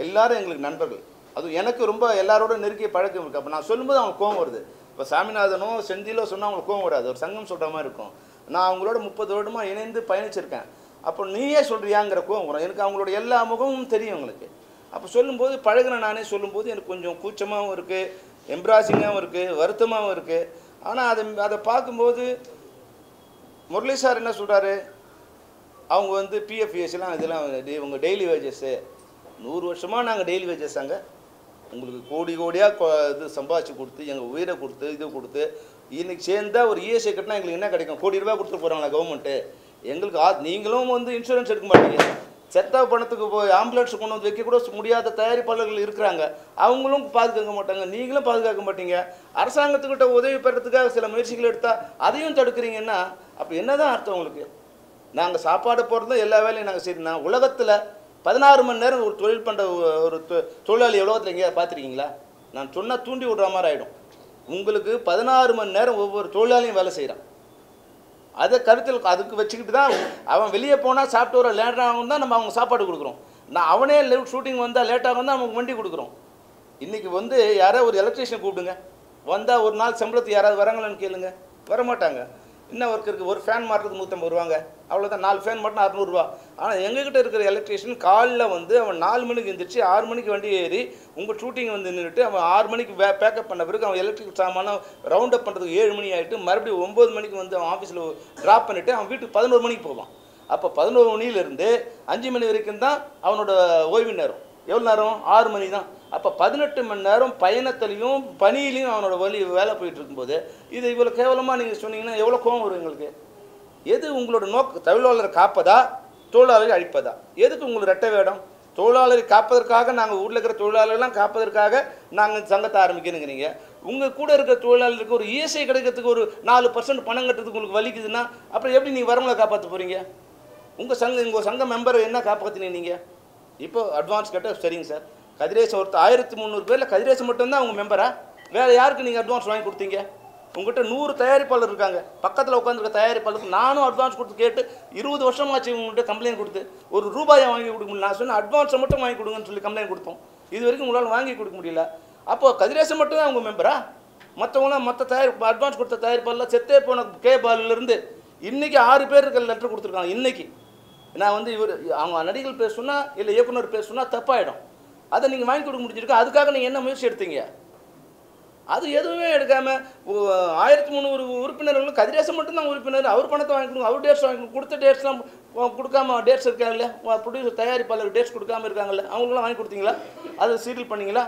எல்லாரும் எங்களுக்கு நண்பர்கள், அதுவும் எனக்கு ரொம்ப எல்லாரோட நெருக்கிய பழக்கம் இருக்குது. அப்போ நான் சொல்லும்போது அவங்களுக்கு கோவம் வருது. இப்போ சாமிநாதனோ செந்திலோ சொன்னால் அவங்களுக்கு கோவம் வராது, ஒரு சங்கம் சொல்கிற மாதிரி இருக்கும். நான் அவங்களோட 30 வருடமாக இணைந்து பயணிச்சிருக்கேன். அப்போ நீயே சொல்கிறியாங்கிற கோவம் வரும். எனக்கு அவங்களோட எல்லா முகமும் தெரியும் எங்களுக்கு. அப்போ சொல்லும்போது பழகின நானே சொல்லும்போது எனக்கு கொஞ்சம் கூச்சமாகவும் இருக்குது, எம்ப்ராசிங்காகவும் இருக்குது, வருத்தமாகவும் இருக்குது. ஆனால் அதை பார்க்கும்போது முரளி சார் என்ன சொல்கிறாரு, அவங்க வந்து பிஎஃப்இஎஸ்லாம் இதெல்லாம் உங்கள் டெய்லி வேஜஸ்ஸு 100 வருஷமாக நாங்கள் டெய்லி வேஜஸ் தாங்க, உங்களுக்கு கோடி கோடியாக இது சம்பாதிச்சு கொடுத்து எங்கள் உயிரை கொடுத்து இது கொடுத்து இன்றைக்கி சேர்ந்தால் ஒரு இஎஸ்ஐ கட்டினா எங்களுக்கு என்ன கிடைக்கும்? கோடி ரூபா கொடுத்துட்டு போகிறாங்களா கவர்மெண்ட்டு? எங்களுக்கு நீங்களும் வந்து இன்சூரன்ஸ் எடுக்க மாட்டீங்க. செத்த பணத்துக்கு போய் ஆம்புலன்ஸ் கொண்டு வந்து வைக்க கூட முடியாத தயாரிப்பாளர்கள் இருக்கிறாங்க, அவங்களும் பாதுகாக்க மாட்டாங்க, நீங்களும் பாதுகாக்க மாட்டீங்க. அரசாங்கத்துக்கிட்ட உதவி பெறத்துக்காக சில முயற்சிகள் எடுத்தால் அதையும் தடுக்கிறீங்கன்னா அப்போ என்ன தான் அர்த்தம் உங்களுக்கு? நாங்கள் சாப்பாடு போடுறதும் எல்லா வேலையும் நாங்கள் செய்யணும்னா உலகத்தில் 16 மணி நேரம் ஒரு தொழில் பண்ணுற ஒரு தொழிலாளி உலகத்தில் எங்கேயா பார்த்துருக்கீங்களா? நான் சொன்னால் தூண்டி விடுற மாதிரி ஆகிடும். உங்களுக்கு 16 மணி நேரம் ஒவ்வொரு தொழிலாளியும் வேலை செய்கிறான். அதை கருத்தில் அதுக்கு வச்சுக்கிட்டு தான் அவன் வெளியே போனால் சாப்பிட்டு வர லேட்டாகும் தான் நம்ம அவங்க சாப்பாடு கொடுக்குறோம். நான் அவனே ஷூட்டிங் வந்தால் லேட்டாகும் தான் நமக்கு வண்டி கொடுக்குறோம். இன்றைக்கி வந்து யாராவது ஒரு எலக்ட்ரீஷியன் கூப்பிடுங்க, வந்தால் ஒரு நாள் சம்பளத்துக்கு யாராவது வராங்களான்னு கேளுங்க, வரமாட்டாங்க. இன்னும் ஒர்க் இருக்குது, ஒரு ஃபேன் மாட்டுறதுக்கு 150 ரூபாங்க, அவ்வளோதான். 4 ஃபேன் மட்டும் 600 ரூபா. ஆனால் எங்ககிட்ட இருக்கிற எலக்ட்ரீஷியன் காலைல வந்து அவன் 4 மணிக்கு எழுந்திரிச்சு 6 மணிக்கு வண்டி ஏறி உங்கள் ஷூட்டிங் வந்து நின்றுட்டு அவன் 6 மணிக்கு பேக்கப் பண்ண பிறகு அவன் எலக்ட்ரிக் சாமான ரவுண்ட் அப் பண்ணுறதுக்கு 7 மணி ஆகிட்டு மறுபடியும் 9 மணிக்கு வந்து அவன் ஆஃபீஸில் ட்ராப் பண்ணிவிட்டு அவன் வீட்டுக்கு 11 மணிக்கு போவான். அப்போ 11 மணிலேருந்து 5 மணி வரைக்கும் தான் அவனோட ஓய்வு நேரம். எவ்வளோ நேரம்? 6 மணி தான். அப்போ 18 மணி நேரம் பயணத்துலையும் பணியிலையும் அவனோட வேலை போயிட்டு இருக்கும்போது இது இவ்வளோ கேவலமாக நீங்கள் சொன்னீங்கன்னா எவ்வளோ கோவம் வரும் எங்களுக்கு? எது உங்களோட தொழிலாளரை காப்பதா தொழிலாளரை அழிப்பதா? எதுக்கு உங்களுக்கு ரெட்டை வேடம்? தொழிலாளரை காப்பதற்காக நாங்கள் ஊரில் இருக்கிற தொழிலாளர்கள்லாம் காப்பதற்காக நாங்கள் சங்கத்தை ஆரம்பிக்கணுங்கிறீங்க. உங்கள் கூட இருக்கிற தொழிலாளருக்கு ஒரு இஎஸ்ஐ கிடைக்கிறதுக்கு ஒரு 4% பணம் கட்டுறதுக்கு உங்களுக்கு வலிக்குதுன்னா அப்புறம் எப்படி நீங்கள் வரவங்களை காப்பாற்ற போகிறீங்க? உங்கள் சங்க மெம்பரை என்ன காப்பாற்றினீங்க நீங்கள்? இப்போ அட்வான்ஸ் கட்ட சரிங்க சார், கதிரேசன் ஒருத்தர் 1300 பேரில் கதிரேசன் மட்டும்தான் அவங்க மெம்பரா? வேறு யாருக்கு நீங்கள் அட்வான்ஸ் வாங்கி கொடுத்தீங்க? உங்கள்கிட்ட 100 தயாரிப்பாளர் இருக்காங்க, பக்கத்தில் உட்காந்துருக்க தயாரிப்பாளருக்கு நானும் அட்வான்ஸ் கொடுத்து கேட்டு 20 வருஷமாச்சு உங்கள்கிட்ட கம்ப்ளைண்ட் கொடுத்து ஒரு ரூபாயை வாங்கி கொடுக்க முடியல. நான் சொன்னேன் அட்வான்ஸை மட்டும் வாங்கி கொடுங்கன்னு சொல்லி கம்ப்ளைண்ட் கொடுத்தோம். இது வரைக்கும் உங்களால் வாங்கி கொடுக்க முடியல. அப்போது கதிரேசன் மட்டும் தான் அவங்க மெம்பரா? மற்றவங்களாம் மற்ற அட்வான்ஸ் கொடுத்த தயாரிப்பாளர்லாம் செத்தே போன பாலிலிருந்து இன்றைக்கி 6 பேர் இருக்கிற லெட்டர் கொடுத்துருக்காங்க. இன்றைக்கி நான் வந்து அவங்க நடிகர்கள் பேர் சொன்னால் இல்லை இயக்குனர் பேர் சொன்னால் தப்பாயிடும். அதை நீங்கள் வாங்கி கொடுக்க முடிஞ்சிருக்கு. அதுக்காக நீங்கள் என்ன முயற்சி எடுத்தீங்க? அது எதுவுமே எடுக்காமல் 1300 உறுப்பினர்களும் கதிரேசன் மட்டும்தான் உறுப்பினர், அவர் பணத்தை வாங்கி கொடுங்க, அவர் டேட்ஸ் வாங்கி கொடுத்த டேட்ஸ்லாம் கொடுக்காம டேட்ஸ் இருக்காங்கல்ல, ப்ரொடியூசர் தயாரிப்பாளர் டேட்ஸ் கொடுக்காம இருக்காங்கல்ல, அவங்களுக்குலாம் வாங்கி கொடுத்தீங்களா? அது சீரியல் பண்ணீங்களா?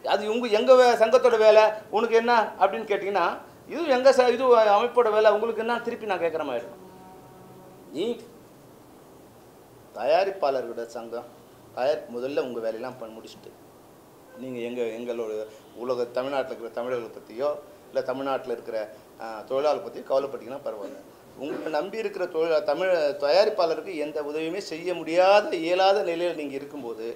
அது எங்கள் சங்கத்தோட வேலை, உனக்கு என்ன அப்படின்னு கேட்டிங்கன்னா இது எங்கள் இது அமைப்போட வேலை, உங்களுக்கு என்ன திருப்பி நான் கேட்குற மாதிரி. நீ தயாரிப்பாளர்களோட சங்கம் முதல்ல உங்கள் வேலையெல்லாம் முடிச்சுட்டு நீங்கள் எங்களோட தமிழ்நாட்டில் இருக்கிற தமிழர்களை பற்றியோ இல்லை தமிழ்நாட்டில் இருக்கிற தொழிலாளர் பற்றியோ கவலைப்பட்டீங்கன்னா பரவாயில்ல. உங்களை நம்பி இருக்கிற தயாரிப்பாளருக்கு எந்த உதவியுமே செய்ய முடியாத இயலாத நிலையில் நீங்கள் இருக்கும்போது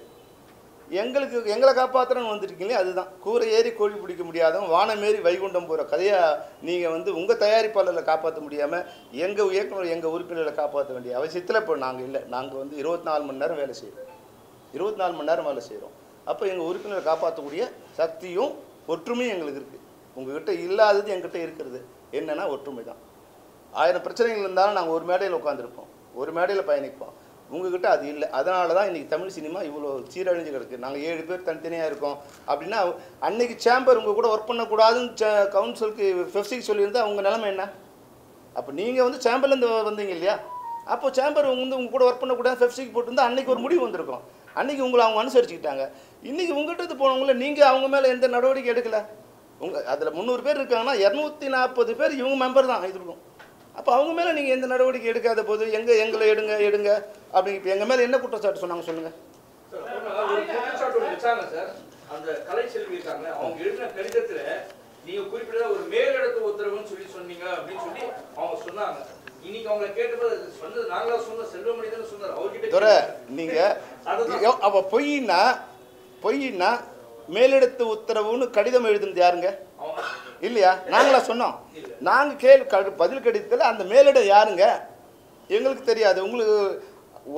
எங்களை காப்பாற்றுறன்னு வந்துருக்கீங்களே, அதுதான் கூரை ஏறி கோழி பிடிக்க முடியாதவங்க வானமேறி வைகுண்டம் போகிற கதையாக நீங்கள் வந்து உங்கள் தயாரிப்பாளர்களை காப்பாற்ற முடியாமல் எங்கள் இயக்குனர் எங்கள் உறுப்பினர்களை காப்பாற்ற வேண்டிய அவசியத்தில் இப்போ நாங்கள் இல்லை. நாங்கள் வந்து 24 மணி நேரம் வேலை செய்கிறோம், 24 மணி நேரம் வேலை செய்கிறோம். அப்போ எங்கள் உறுப்பினரை காப்பாற்றக்கூடிய சக்தியும் ஒற்றுமையும் எங்களுக்கு இருக்குது. உங்கள்கிட்ட இல்லாதது எங்கிட்ட இருக்கிறது என்னென்னா ஒற்றுமை தான். 1000 பிரச்சனைகள் இருந்தாலும் நாங்கள் ஒரு மேடையில் உட்காந்துருப்போம், ஒரு மேடையில் பயணிப்போம். உங்ககிட்ட அது இல்லை. அதனால தான் இன்றைக்கி தமிழ் சினிமா இவ்வளோ சீரழிஞ்சு கிடக்கு. நாங்கள் 7 பேர் தனித்தனியாக இருக்கோம் அப்படின்னா அன்றைக்கி சேம்பர் உங்கள் கூட ஒர்க் பண்ணக்கூடாதுன்னு கவுன்சிலுக்கு ஃபெஃப்சிக்கு சொல்லியிருந்தால் அவங்க நிலைமை என்ன? அப்போ நீங்கள் வந்து சேம்பர்லேருந்து வந்தீங்க இல்லையா? அப்போது சேம்பர் வந்து உங்கள் கூட ஒர்க் பண்ணக்கூடாது ஃபெஃப்சிக்கு போட்டுருந்தால் அன்றைக்கி ஒரு முடிவு வந்திருக்கும். அன்றைக்கி உங்களை அவங்க அனுசரிச்சுக்கிட்டாங்க. இன்றைக்கி உங்கள்கிட்ட போனவங்கள நீங்கள் அவங்க மேலே எந்த நடவடிக்கை எடுக்கலை. அதில் 300 பேர் இருக்காங்கன்னா 240 பேர் இவங்க மெம்பர் தான் இது இருக்கும். அப்போ அவங்க மேலே நீங்கள் எந்த நடவடிக்கை எடுக்காத போது எங்களை எடுங்க அப்படி இப்போ எங்கள் மேலே என்ன குற்றச்சாட்டு சொன்னாங்க சொல்லுங்கள். ஒரு குற்றச்சாட்டு வச்சாங்க சார். அந்த கலைச்செல்வி இருக்காங்க, அவங்க எழுதின கடிதத்துல நீங்க குறிப்பிட்ட ஒரு மேலிடத்து உத்தரவுன்னு சொல்லி சொன்னீங்க அப்படின்னு சொல்லி அவங்க சொன்னாங்க. இன்னைக்கு அவங்க கேட்டபோது சொன்னது நாங்களா சொன்ன செல்வமணி தானே சொன்னார் அவர்கிட்ட. நீங்க அவ பொய்னா மேலிடத்து உத்தரவுன்னு கடிதம் எழுதுனது யாருங்க? இல்லையா? நாங்களா சொன்னோம்? நாங்க பதில் கடிதத்தில் அந்த மேலிடம் யாருங்க எங்களுக்கு தெரியாது. உங்களுக்கு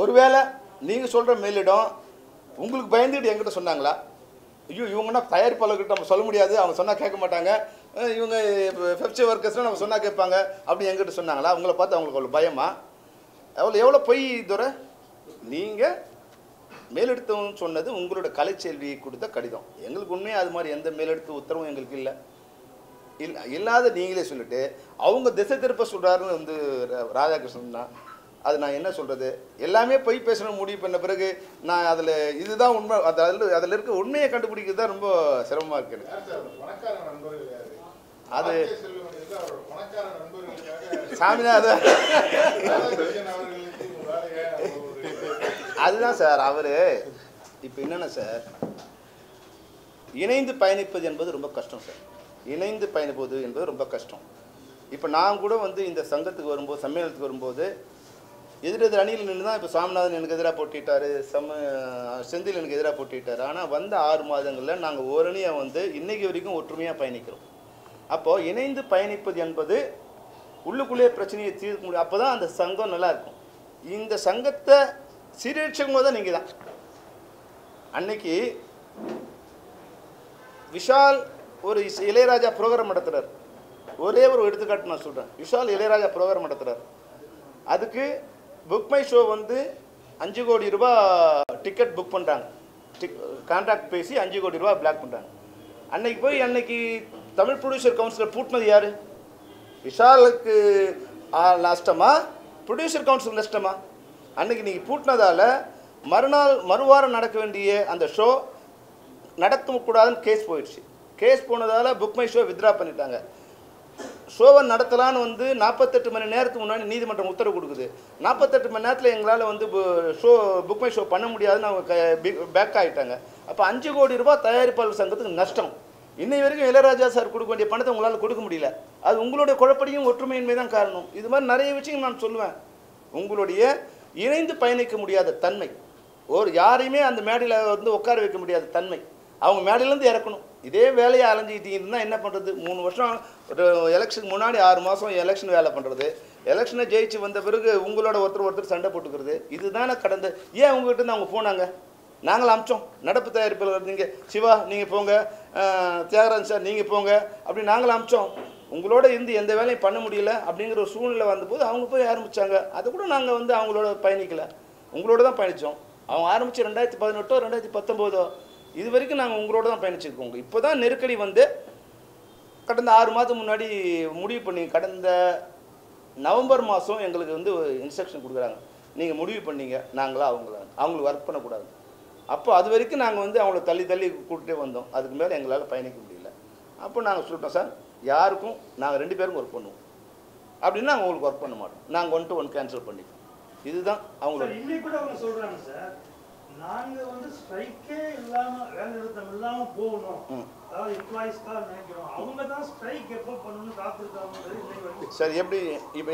ஒருவேளை நீங்க சொல்ற மேலிடம் உங்களுக்கு பயந்துட்டு என்கிட்ட சொன்னாங்களா? ஐயோ இவங்கன்னா தயாரிப்பாளர்கிட்ட நம்ம சொல்ல முடியாது, அவங்க சொன்னால் கேட்க மாட்டாங்க, இவங்க பெப்சி ஒர்க்கர்ஸ்லாம் நம்ம சொன்னால் கேட்பாங்க அப்படி என்கிட்ட சொன்னாங்களா? அவங்கள பார்த்து அவங்களுக்கு அவ்வளோ பயமா? எவ்வளோ பொய் துரை. நீங்கள் மேலெடுத்தவன்னு சொன்னது உங்களோட கலைச்செல்வி கொடுத்த கடிதம். எங்களுக்கு உண்மையாக அது மாதிரி எந்த மேலெடுத்து உத்தரவும் எங்களுக்கு இல்லாத நீங்களே சொல்லிட்டு அவங்க திசை திருப்ப சொல்கிறாருன்னு வந்து ராதாகிருஷ்ணன் தான். அது நான் என்ன சொல்கிறது, எல்லாமே பொய் பேசணும் முடிவு பண்ண பிறகு நான் அதில் இதுதான் உண்மை, அதில் இருக்க உண்மையை கண்டுபிடிக்கிறது தான் ரொம்ப சிரமமாக இருக்குது. அது சாமிநாதன் அதுதான் சார். அவர் இப்போ என்னென்ன சார், இணைந்து பயணிப்பது என்பது ரொம்ப கஷ்டம் சார். இணைந்து பயணிப்பது என்பது ரொம்ப கஷ்டம். இப்போ நான் கூட வந்து இந்த சங்கத்துக்கு வரும்போது, சம்மேளனத்துக்கு வரும்போது எதிரெதிர் அணியில் நின்று தான் இப்போ சாமிநாதன் எனக்கு எதிராக போட்டிட்டார், செந்தில் எனக்கு எதிராக போட்டிட்டார். ஆனால் வந்த 6 மாதங்களில் நாங்கள் ஓரணியாக வந்து இன்றைக்கு வரைக்கும் ஒற்றுமையாக பயணிக்கிறோம். அப்போது இணைந்து பயணிப்பது என்பது உள்ளுக்குள்ளே பிரச்சனையை தீர்க்க முடியும். அப்போ தான் அந்த சங்கம் நல்லாயிருக்கும். இந்த சங்கத்தை சீரழிச்சவங்க தான் நீங்கள் தான். அன்னைக்கு விஷால் ஒரு இளையராஜா ப்ரோக்ராம் நடத்துகிறார். ஒரே ஒரு எடுத்துக்காட்டு நான் சொல்கிறேன். விஷால் இளையராஜா ப்ரோக்ராம் நடத்துகிறார். அதுக்கு புக் மை ஷோ வந்து 5 கோடி ரூபாய் டிக்கெட் புக் பண்ணுறாங்க. கான்ட்ராக்ட் பேசி 5 கோடி ரூபா பிளாக் பண்ணுறாங்க. அன்னைக்கு தமிழ் ப்ரொடியூசர் கவுன்சிலர் பூட்டினது யார்? விஷாலுக்கு நஷ்டமா, ப்ரொடியூசர் கவுன்சில் நஷ்டமா? அன்னைக்கு நீங்கள் பூட்டினதால் மறுவாரம் நடக்க வேண்டிய அந்த ஷோ நடத்தக்கூடாதுன்னு கேஸ் போயிடுச்சு. கேஸ் போனதால் புக் மை ஷோ வித்ரா பண்ணிட்டாங்க. ஷோவை நடத்தலான்னு வந்து 48 மணி நேரத்துக்கு முன்னாடி நீதிமன்றம் உத்தரவு கொடுக்குது. 48 மணி நேரத்தில் எங்களால் வந்து புக் மை ஷோ பண்ண முடியாதுன்னு அவங்க பேக் ஆகிட்டாங்க. அப்போ 5 கோடி ரூபாய் தயாரிப்பாளர் சங்கத்துக்கு நஷ்டம். இன்னை வரைக்கும் இளையராஜா சார் கொடுக்க வேண்டிய பணத்தை உங்களால் கொடுக்க முடியல. அது உங்களுடைய குழப்படியும் ஒற்றுமையின்மை தான் காரணம். இது மாதிரி நிறைய விஷயங்கள் நான் சொல்லுவேன். உங்களுடைய இணைந்து பயணிக்க முடியாத தன்மை, யாரையுமே அந்த மேடையில் வந்து உட்கார வைக்க முடியாத தன்மை, அவங்க மேடையிலேருந்து இறக்கணும். இதே வேலையை அலைஞ்சிக்கிட்டு இருந்தால் என்ன பண்ணுறது? 3 வருஷம் ஒரு எலெக்ஷனுக்கு முன்னாடி 6 மாதம் எலெக்ஷன் வேலை பண்ணுறது, எலெக்ஷனை ஜெயிச்சு வந்த பிறகு உங்களோட ஒருத்தர் சண்டை போட்டுக்கிறது, இதுதானே கடந்த. ஏன் உங்ககிட்ட இருந்து அவங்க போனாங்க? நாங்கள் அமிச்சோம். நடப்பு தயாரிப்பாளர் நீங்கள் சிவா நீங்கள் போங்க, தியாகராஜன் சார் நீங்கள் போங்க அப்படி நாங்கள் அமிச்சோம். உங்களோட இருந்து எந்த வேலையும் பண்ண முடியல அப்படிங்கிற ஒரு சூழ்நிலை வந்தபோது அவங்க போய் ஆரம்பித்தாங்க. அதை கூட நாங்கள் வந்து அவங்களோட பயணிக்கலை, உங்களோட தான் பயணித்தோம். அவங்க ஆரம்பித்து 2018 2019 இது வரைக்கும் நாங்கள் உங்களோட தான் பயணிச்சிருக்கோம். இப்போ தான் நெருக்கடி வந்து கடந்த 6 மாதம் முன்னாடி முடிவு பண்ணி, கடந்த நவம்பர் மாதம் எங்களுக்கு வந்து இன்ஸ்ட்ரக்ஷன் கொடுக்குறாங்க, நீங்கள் முடிவு பண்ணீங்க நாங்களாம் அவங்களுக்கு ஒர்க் பண்ணக்கூடாது. அப்போ அது வரைக்கும் நாங்கள் வந்து அவங்கள தள்ளி கூப்பிட்டே வந்தோம். அதுக்கு மேலே எங்களால் பயணிக்க முடியல. அப்போ நாங்கள் சொல்லிட்டோம், சார் யாருக்கும் நாங்கள் 2 பேரும் ஒர்க் பண்ணுவோம் அப்படின்னா நாங்கள் உங்களுக்கு ஒர்க் பண்ண மாட்டோம், நாங்கள் 1 to 1 கேன்சல் பண்ணிப்போம். இதுதான் அவங்களோட. இன்னைக்கு கூட அவங்க சொல்கிறாங்க, சார் நாங்கள் வந்து ஸ்ட்ரைக்கே இல்லாமல் வேலை நிறுத்தம் இல்லாமல் போகணும், அதாவது எம்ப்ளாயிஸ்க்காக நினைக்கிறோம், அவங்க தான் ஸ்ட்ரைக் எப்போ பண்ணணும்னு காத்திருக்காங்க. சார் எப்படி இப்போ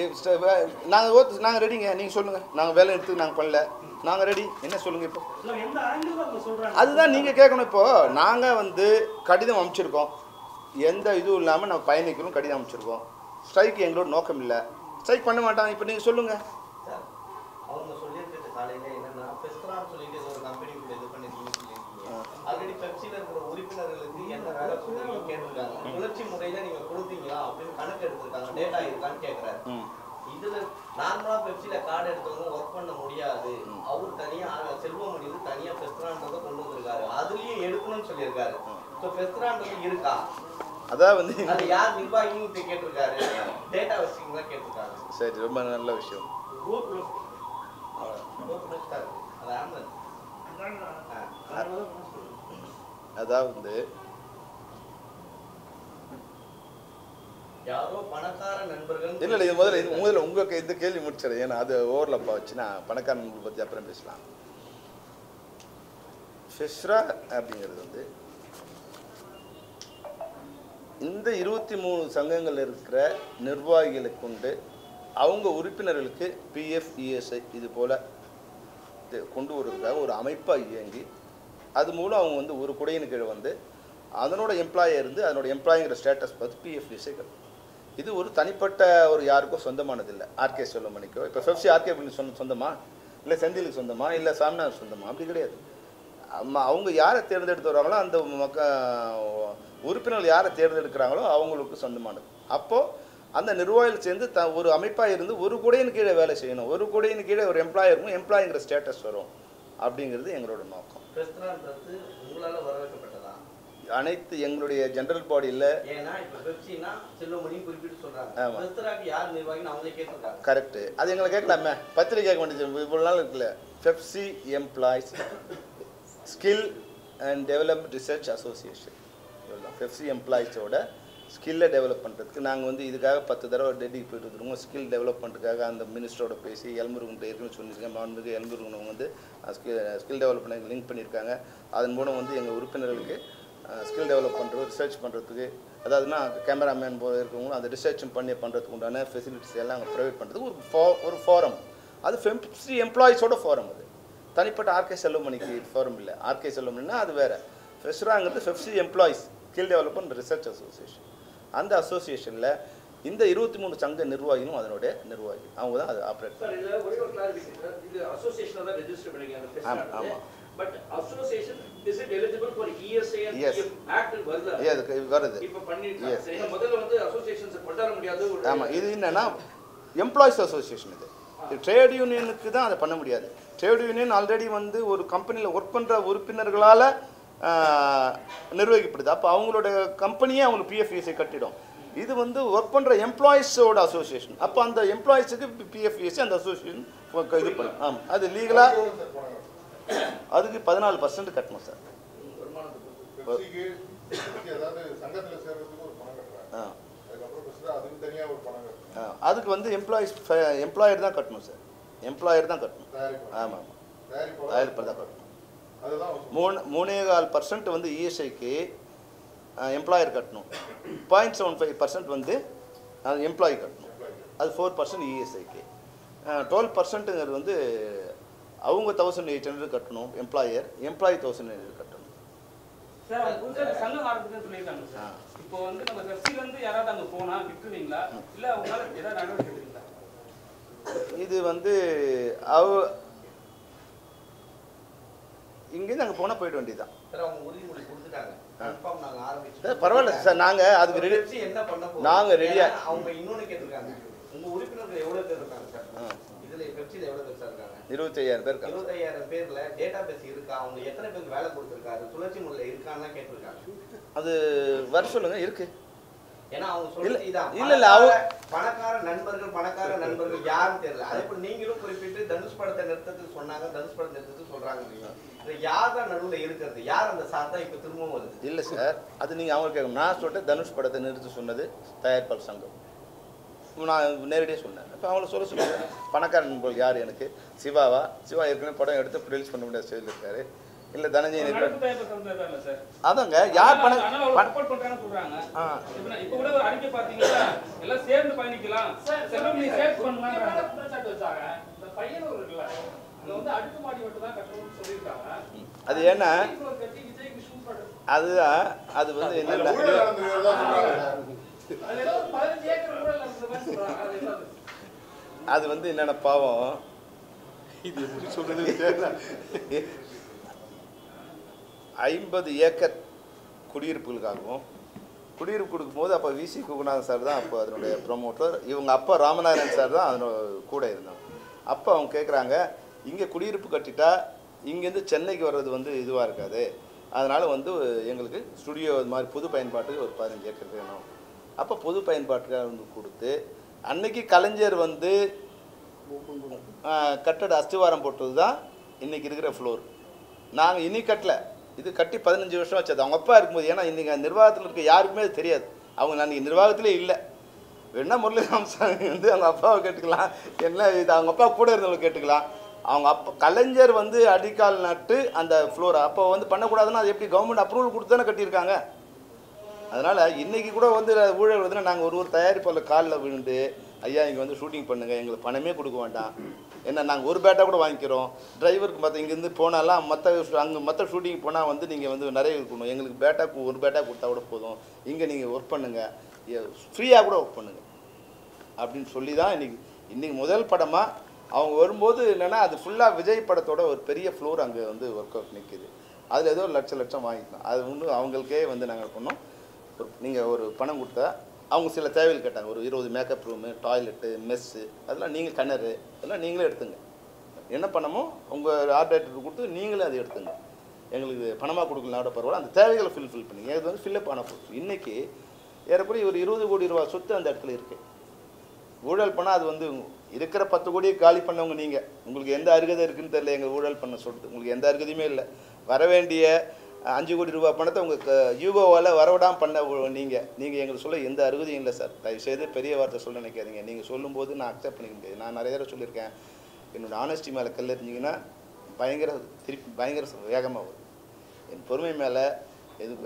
நாங்கள் ரெடிங்க, நீங்கள் சொல்லுங்கள். நாங்கள் வேலை நிறுத்துக்கு நாங்கள் பண்ணல, நாங்கள் ரெடி, என்ன சொல்லுங்கள் இப்போ? எந்த ஆங்கிள் அவங்க சொல்கிறாங்க அதுதான் நீங்கள் கேட்கணும். இப்போது நாங்கள் வந்து கடிதம் அனுப்பிச்சிருக்கோம், எந்த இதுவும் இல்லாமல் நம்ம பயணிக்கணும் கடிதம் அனுப்பிச்சிருக்கோம். ஸ்ட்ரைக் எங்களோட நோக்கம் இல்லை, ஸ்ட்ரைக் பண்ண மாட்டாங்க. இப்போ நீங்கள் சொல்லுங்கள். அவங்க சொல்லியிருக்கிறது காலையில் என்னன்னா, பெஸ்ட்ரான்னு சொல்லிட்டு ஒரு கம்பெனி கூட இது பண்ணி சொல்லியிருக்கீங்க. ஆல்ரெடி பெப்சியில் இருக்கிற உறுப்பினர்களுக்கு என்ன வேலை கொடுத்தீங்க கேட்டிருக்காங்க. சுழற்சி முறையில் நீங்கள் கொடுத்தீங்களா அப்படின்னு கணக்கு எடுத்திருக்காங்க, டேட்டா இருக்கான்னு கேட்குறாரு. இதுல நார்மலா பெப்சில கார்டு எடுத்தவங்க ஒர்க் பண்ண முடியாது, அவர் தனியா செல்வமணி தனியா பெஸ்ட்ரான்றதை கொண்டு வந்திருக்காரு, அதுலயும் எடுக்கணும்னு சொல்லியிருக்காரு. ஸோ பெஸ்ட்ரான்றது இருக்கா? அதான் வந்து அது யார் நிர்வாகின்னு கேட்டிருக்காரு, டேட்டா வச்சுக்கிங்களா கேட்டிருக்காரு. சரி, ரொம்ப நல்ல விஷயம். அதாவது யாரோ பணக்கார நண்பர்கள் இல்லை இது முதல்ல உங்களுக்கு இந்த கேள்வி முடிச்சிடும், ஏன்னா அது ஓவர்லப்பா வச்சு நான் பணக்கார நண்பர்கள் பற்றி அப்புறம் பேசலாம். ஃபெஸ்ரா அப்படிங்கிறது வந்து இந்த 23 சங்கங்கள் இருக்கிற நிர்வாகிகளை கொண்டு அவங்க உறுப்பினர்களுக்கு பிஎஃப் இஎஸ்ஐ இது போல் கொண்டு வருவதற்காக ஒரு அமைப்பாக இயங்கி அது மூலம் அவங்க வந்து ஒரு குடையின் கீழே வந்து அதனோட எம்ப்ளாயர் இருந்து அதனோட எம்ப்ளாயிங்கிற ஸ்டேட்டஸ் பார்த்து பிஎஃப் இஎஸ்ஐ இது ஒரு தனிப்பட்ட ஒரு யாருக்கும் சொந்தமானதில்லை. ஆர்கே செல்வமணிக்கோ இப்போ பெப்சி ஆர்கே சொந்தமா இல்லை செந்திலுக்கு சொந்தமா இல்லை சாமினார் சொந்தமா அப்படி கிடையாது. அவங்க யாரை தேர்ந்தெடுத்து வராங்களோ அந்த உறுப்பினர்கள் யாரை தேர்ந்தெடுக்கிறாங்களோ அவங்களுக்கு சொந்தமானது. அப்போது அந்த நிர்வாகிகள் சேர்ந்து ஒரு அமைப்பாக இருந்து ஒரு குடையின் கீழே வேலை செய்யணும். ஒரு குடையின் கீழே ஒரு எம்ப்ளாயருக்கும் எம்ப்ளாயிங்கிற ஸ்டேட்டஸ் வரும் அப்படிங்கிறது எங்களோட நோக்கம். அனைத்து எங்களுடைய ஜெனரல் பாடியில் கரெக்டு அது எங்களை கேட்கலாமே பத்திரிகை கேட்க வேண்டியது இவ்வளோ நாள் இருக்குல்ல. Pepsi employees skill and development research association இவ்வளோ பெப்சி எம்ப்ளாயிஸோட ஸ்கில்லை டெவலப் பண்ணுறதுக்கு நாங்கள் வந்து இதுக்காக 10 தடவை டெல்லிக்கு போயிட்டு வந்துருக்கோம். ஸ்கில் டெவலப்மெண்ட்டுக்காக அந்த மினிஸ்டரோட பேசி எல்முருகன் ஏற்கனவே சொல்லியிருக்கேன். மாண்புமிகு எல்முருகன் வந்து ஸ்கில் டெவலப்மெண்ட் லிங்க் பண்ணியிருக்காங்க. அதன் மூலம் வந்து எங்கள் உறுப்பினர்களுக்கு ஸ்கில் டெவலப் பண்ணுறது ரிசர்ச் பண்ணுறதுக்கு அதாவதுனா கேமராமேன் போல இருக்கவங்களும் அந்த ரிசர்ச்சும் பண்ணுறதுக்கு உண்டான ஃபெசிலிட்டிஸ் எல்லாம் அங்கே ப்ரொவைட் பண்ணுறதுக்கு ஒரு ஃபாரம். அது பெப்சி எம்ப்ளாயிஸோட ஃபாரம். அது தனிப்பட்ட ஆர்கே செல்வமணிக்கு ஃபாரம் இல்லை. ஆர்கே செல்வமணினா அது வேறு. ஃபெஸ்ராங்கிறது FEFSI employees skill development research association. அந்த அசோசியேஷனில் இந்த 23 சங்க நிர்வாகிகளும் அதனுடைய நிர்வாகி அவங்க தான் அதை ஆப்ரேட் பண்ணுறாங்க. But association is it eligible for ESA and PF Act வருது? வருது. இப்ப பண்ணிருக்காங்க. சரி முதல்ல வந்து அசோசியேஷன்ஸ் கொண்டாட முடியாது. ஆமா இது என்னன்னா எம்ப்ளாயிஸ் அசோசியேஷன் இது ட்ரேட் யூனியனுக்கு தான் அதை பண்ண முடியாது. ட்ரேட் யூனியன் ஆல்ரெடி வந்து ஒரு கம்பெனியில் ஒர்க் பண்ணுற உறுப்பினர்களால் நிர்வகிக்கப்படுது. அப்போ அவங்களோட கம்பெனியே அவங்களுக்கு பிஎஃப்இஎஸ்ஐ கட்டிடும். இது வந்து ஒர்க் பண்ணுற எம்ப்ளாயிஸோட அசோசியேஷன். அப்போ அந்த எம்ப்ளாயிஸுக்கு பிஎஃப்இஎஸ்ஐ அந்த அசோசியேஷன் இது பண்ணும். ஆமாம் அது லீகலாக அதுக்கு 14% கட்டணும் சார். அதுக்கு வந்து எம்ப்ளாயர் தான் கட்டணும் சார். எம்ப்ளாயர் தான் கட்டணும். ஆமாம் தயாரிப்பாளர் தான் கட்டணும். 3.25% வந்து இஎஸ்ஐக்கு எம்ப்ளாயர் கட்டணும். 0.75% வந்து எம்ப்ளாயி கட்டணும். அது 4% இஎஸ்ஐக்கு. 12% வந்து அவங்க 1800 கட்டணும். எம்ப்ளாயி 1800 கட்டணும். சார் புதுசாக சங்கம் ஆரம்பிச்சுன்னு சொல்லியிருக்காங்க சார். இப்போ வந்து நம்ம பெப்சிலேருந்து யாராவது அங்கே போனால் விட்டுருவீங்களா இல்லை அவங்களால ஏதாவது நடவடிக்கை எடுக்கிறீங்களா? இது வந்து இங்கேருந்து அங்கே போனால் போயிட வேண்டியதுதான். பரவாயில்ல சார். நாங்கள் அதுக்கு ரெடி நாங்கள் ரெடியாக அவங்க இன்னொன்று கேட்டிருக்காங்க. உங்கள் உறுப்பினர்கள் எவ்வளோ பேர் இருக்காங்க சார்? இதில் பெப்சியில் எவ்வளோ பேர் சார் இருக்காங்க? 25,000 பேர் இருக்காங்க. 25,000 பேர்ல டேட்டா பேஸ் இருக்கா? அவங்க எத்தனை பேருக்கு வேலை கொடுத்துருக்காரு? சுழற்சி முறையில் இருக்கான்னு கேட்டிருக்காங்க. அது வர சொல்லுங்க. இருக்கு. ஏன்னா அவங்க சொல்றது இதான். இல்ல பணக்கார நண்பர்கள் யாருன்னு தெரியல. அதே போல நீங்களும் குறிப்பிட்டு தனுஷ் படத்தை நிறுத்தத்துக்கு சொன்னாங்க. தனுஷ் படத்தை நிறுத்தத்துக்கு சொல்றாங்க. யார் தான் நடுவில் இருக்கிறது? யார் அந்த சார் தான் இப்போ திரும்பவும் வருது? இல்லை சார் அது நீங்கள் அவங்க கேட்கணும். நான் சொல்லிட்டு தனுஷ் படத்தை நிறுத்த சொன்னது தயாரிப்பாளர் சங்கம். நான் நேரடியாக சொன்னேன். இப்போ அவங்கள சொல்லுங்கள். பணக்கார நண்பர்கள் யார்? எனக்கு சிவாவா? சிவா ஏற்கனவே படம் எடுத்து ரிலீஸ் பண்ண முடியாத ஸ்டைல் இருக்காரு. இல்லை தனஞ்சயன் அதாங்க யார் பணம் சொல்றாங்க. இப்போ கூட ஒரு அறிக்கை பார்த்தீங்கன்னா எல்லாம் சேர்ந்து பயணிக்கலாம் பையனூர் இருக்குல்ல அது வந்து அடுக்குமாடி மட்டும் தான் கட்டணும்னு சொல்லியிருக்காங்க. அது ஏன்னா அதுதான் அது வந்து என்ன அது வந்து என்னென்ன பாவம் இது எப்படி சொல்றது தெரியல. 50 ஏக்கர் குடியிருப்புகளுக்காகவும் குடியிருப்பு கொடுக்கும்போது அப்போ விசி குகுநாதன் சார் தான் அப்போ அதனுடைய ப்ரொமோட்டர். இவங்க அப்பா ராமநாதன் சார் தான் அதனோட கூட இருந்தாங்க. அப்போ அவங்க கேட்குறாங்க இங்கே குடியிருப்பு கட்டிட்டா இங்கேருந்து சென்னைக்கு வர்றது வந்து இதுவாக இருக்காது. அதனால் வந்து எங்களுக்கு ஸ்டுடியோ இது மாதிரி பொது பயன்பாட்டுக்கு ஒரு 15 ஏக்கர் வேணும். அப்போ பொது பயன்பாட்டுக்காக வந்து கொடுத்து அன்னைக்கு கலைஞர் வந்து கட்டட அஸ்திவாரம் போட்டது தான் இன்றைக்கி இருக்கிற ஃப்ளோர். நாங்கள் இன்னைக்கு கட்டலை. இது கட்டி 15 வருஷம் வச்சது அவங்க அப்பா இருக்கும்போது. ஏன்னா இன்றைக்கி நிர்வாகத்தில் இருக்க யாருக்குமே அது தெரியாது. அவங்க அன்றைக்கி நிர்வாகத்திலே இல்லை. வேணா முரளிராமசாமி வந்து அவங்க அப்பாவை கேட்டுக்கலாம். என்ன இது அவங்க அப்பா கூட இருந்தவங்க கேட்டுக்கலாம். அவங்க அப்பா கலைஞர் வந்து அடிக்கால் நட்டு அந்த ஃப்ளோரை அப்போ வந்து பண்ணக்கூடாதுன்னா அது எப்படி கவர்மெண்ட் அப்ரூவல் கொடுத்து தானே கட்டியிருக்காங்க. அதனால் இன்றைக்கி கூட வந்து ஊழல் வந்துன்னா நாங்கள் ஒரு தயாரிப்பாளர் காலில் விழுந்து ஐயா இங்கே வந்து ஷூட்டிங் பண்ணுங்கள் எங்களுக்கு பணமே கொடுக்க வேண்டாம், என்ன நாங்கள் ஒரு பேட்டா கூட வாங்கிக்கிறோம், டிரைவருக்கு மற்ற இங்கேருந்து போனாலாம் மற்ற ஷூட்டிங் போனால் வந்து நீங்கள் வந்து நிறைய இருக்கணும், எங்களுக்கு ஒரு பேட்டா கொடுத்தா கூட போதும், இங்கே நீங்கள் ஒர்க் பண்ணுங்கள், ஃப்ரீயாக கூட ஒர்க் பண்ணுங்கள் அப்படின்னு சொல்லி தான் இன்றைக்கி முதல் படமாக அவங்க வரும்போது என்னென்னா அது ஃபுல்லாக விஜய் படத்தோட ஒரு பெரிய ஃப்ளோர் அங்கே வந்து ஒர்க் அவுட் நிற்கிது. அதில் ஏதோ லட்சம் வாங்கிக்கலாம். அது வந்து அவங்களுக்கே வந்து நாங்கள் பண்ணோம், நீங்கள் ஒரு பணம் கொடுத்தா அவங்க சில தேவைகள் கேட்டாங்க, ஒரு 20 மேக்கப் ரூமு, டாய்லெட்டு, மெஸ்ஸு, அதெல்லாம் நீங்கள் கிணறு அதெல்லாம் நீங்களே எடுத்துங்க, என்ன பண்ணமோ உங்கள் ஆர்டர் கொடுத்து நீங்களே அதை எடுத்துங்க, எங்களுக்கு பணமாக கொடுக்கலனாட பரவாயில்ல, அந்த தேவைகளை ஃபில் பண்ணி இது வந்து ஃபில்லப் ஆன போச்சு. இன்றைக்கி ஏறக்குறைய ஒரு 20 கோடி ரூபா சொத்து அந்த இடத்துல இருக்குது. ஊழல் பண்ணால் அது வந்து இருக்கிற 10 கோடியை காலி பண்ணவங்க நீங்கள், உங்களுக்கு எந்த அருகதை இருக்குதுன்னு தெரியல, எங்கள் ஊழல் பண்ண சொல்லிட்டு உங்களுக்கு எந்த அருகதையுமே இல்லை. வர வேண்டிய 5 கோடி ரூபா பணத்தை உங்கள் யூகோவால் வரவிடாமல் பண்ண நீங்கள் எங்களுக்கு சொல்ல எந்த அருகதையும் இல்லை சார். தயவுசெய்து பெரிய வார்த்தை சொல்ல நினைக்காதீங்க. நீங்கள் சொல்லும்போது நான் அக்செப்ட் பண்ணிக்க முடியாது. நான் நிறைய தடவை சொல்லியிருக்கேன், என்னோடய ஆனஸ்டி மேலே கல் எறிஞ்சிங்கன்னா பயங்கர வேகமாக வரும். என் பொறுமை மேலே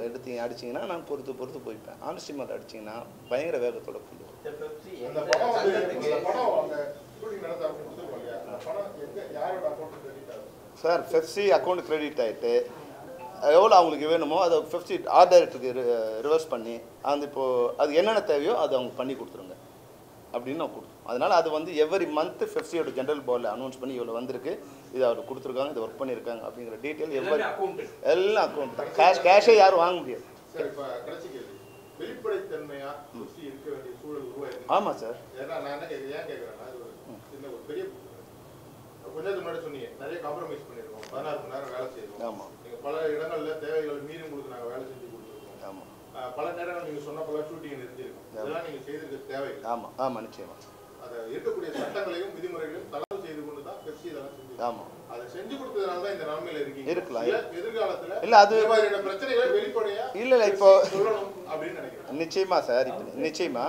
எடுத்து அடிச்சிங்கன்னா நான் பொறுத்து போய்ப்பேன். ஆனஸ்டி மேலே அடிச்சிங்கன்னா பயங்கர வேகத்தோட போயிடுவோம். சார் பெப்சி அக்கௌண்ட் கிரெடிட் ஆகிட்டு எவ்வளோ அவங்களுக்கு வேணுமோ அதை பெப்சி ஆர்ட் டைரக்டருக்கு ரிவர்ஸ் பண்ணி இப்போது அது என்னென்ன தேவையோ அதை அவங்க பண்ணி கொடுத்துருங்க அப்படின்னு நான் கொடுத்தோம். அதனால் அது வந்து எவ்ரி மந்த் பெப்சியோட ஜென்ரல் போர்டில் அனௌன்ஸ் பண்ணி இவ்வளோ வந்திருக்கு, இது அவர் கொடுத்துருக்காங்க, இது ஒர்க் பண்ணியிருக்காங்க அப்படிங்கிற டீட்டெயில் எல்லாம் அக்கௌண்ட் தான். கேஷே யாரும் வாங்க முடியாது. வெளிப்படைத்தன்மையா இருக்க வேண்டிய சூழல் உருவாயிருக்கு. ஆமாம் சார். ஏன்னா நான் என்ன ஏன் கேட்குறேன்னா இது ஒரு பெரிய கொஞ்சம் முன்னாடி சொன்னீங்க நிறைய காம்ப்ரமைஸ் பண்ணியிருக்கோம், 16 மணி நேரம் வேலை செய்யணும். ஆமாம். நீங்கள் பல இடங்களில் தேவைகள் மீறி உங்களுக்கு நாங்கள் வேலை செஞ்சு கொடுத்துருக்கோம். ஆமாம். பல நேரங்கள் நீங்கள் சொன்ன பல ஷூட்டிங் நிறுத்திருக்கோம். இதெல்லாம் நீங்கள் செய்திருக்க தேவைகள். ஆமாம் நிச்சயமா. அதை இருக்கக்கூடிய சட்டங்களையும் விதிமுறைகளையும் தளர்வு செய்து கொண்டு தான் பெப்சி இதெல்லாம் செஞ்சு. ஆமாம். அதை செஞ்சு கொடுத்ததுனால தான் இந்த நன்மையில் இருக்கீங்க. இருக்கலாம். எதிர்காலத்தில் இல்லை அது மாதிரியான பிரச்சனைகளை வெளிப்படையா இல்லை இப்போ சொல்லணும் அப்படின்னு நினைக்கிறேன். நிச்சயமா சார். இப்போ நிச்சயமா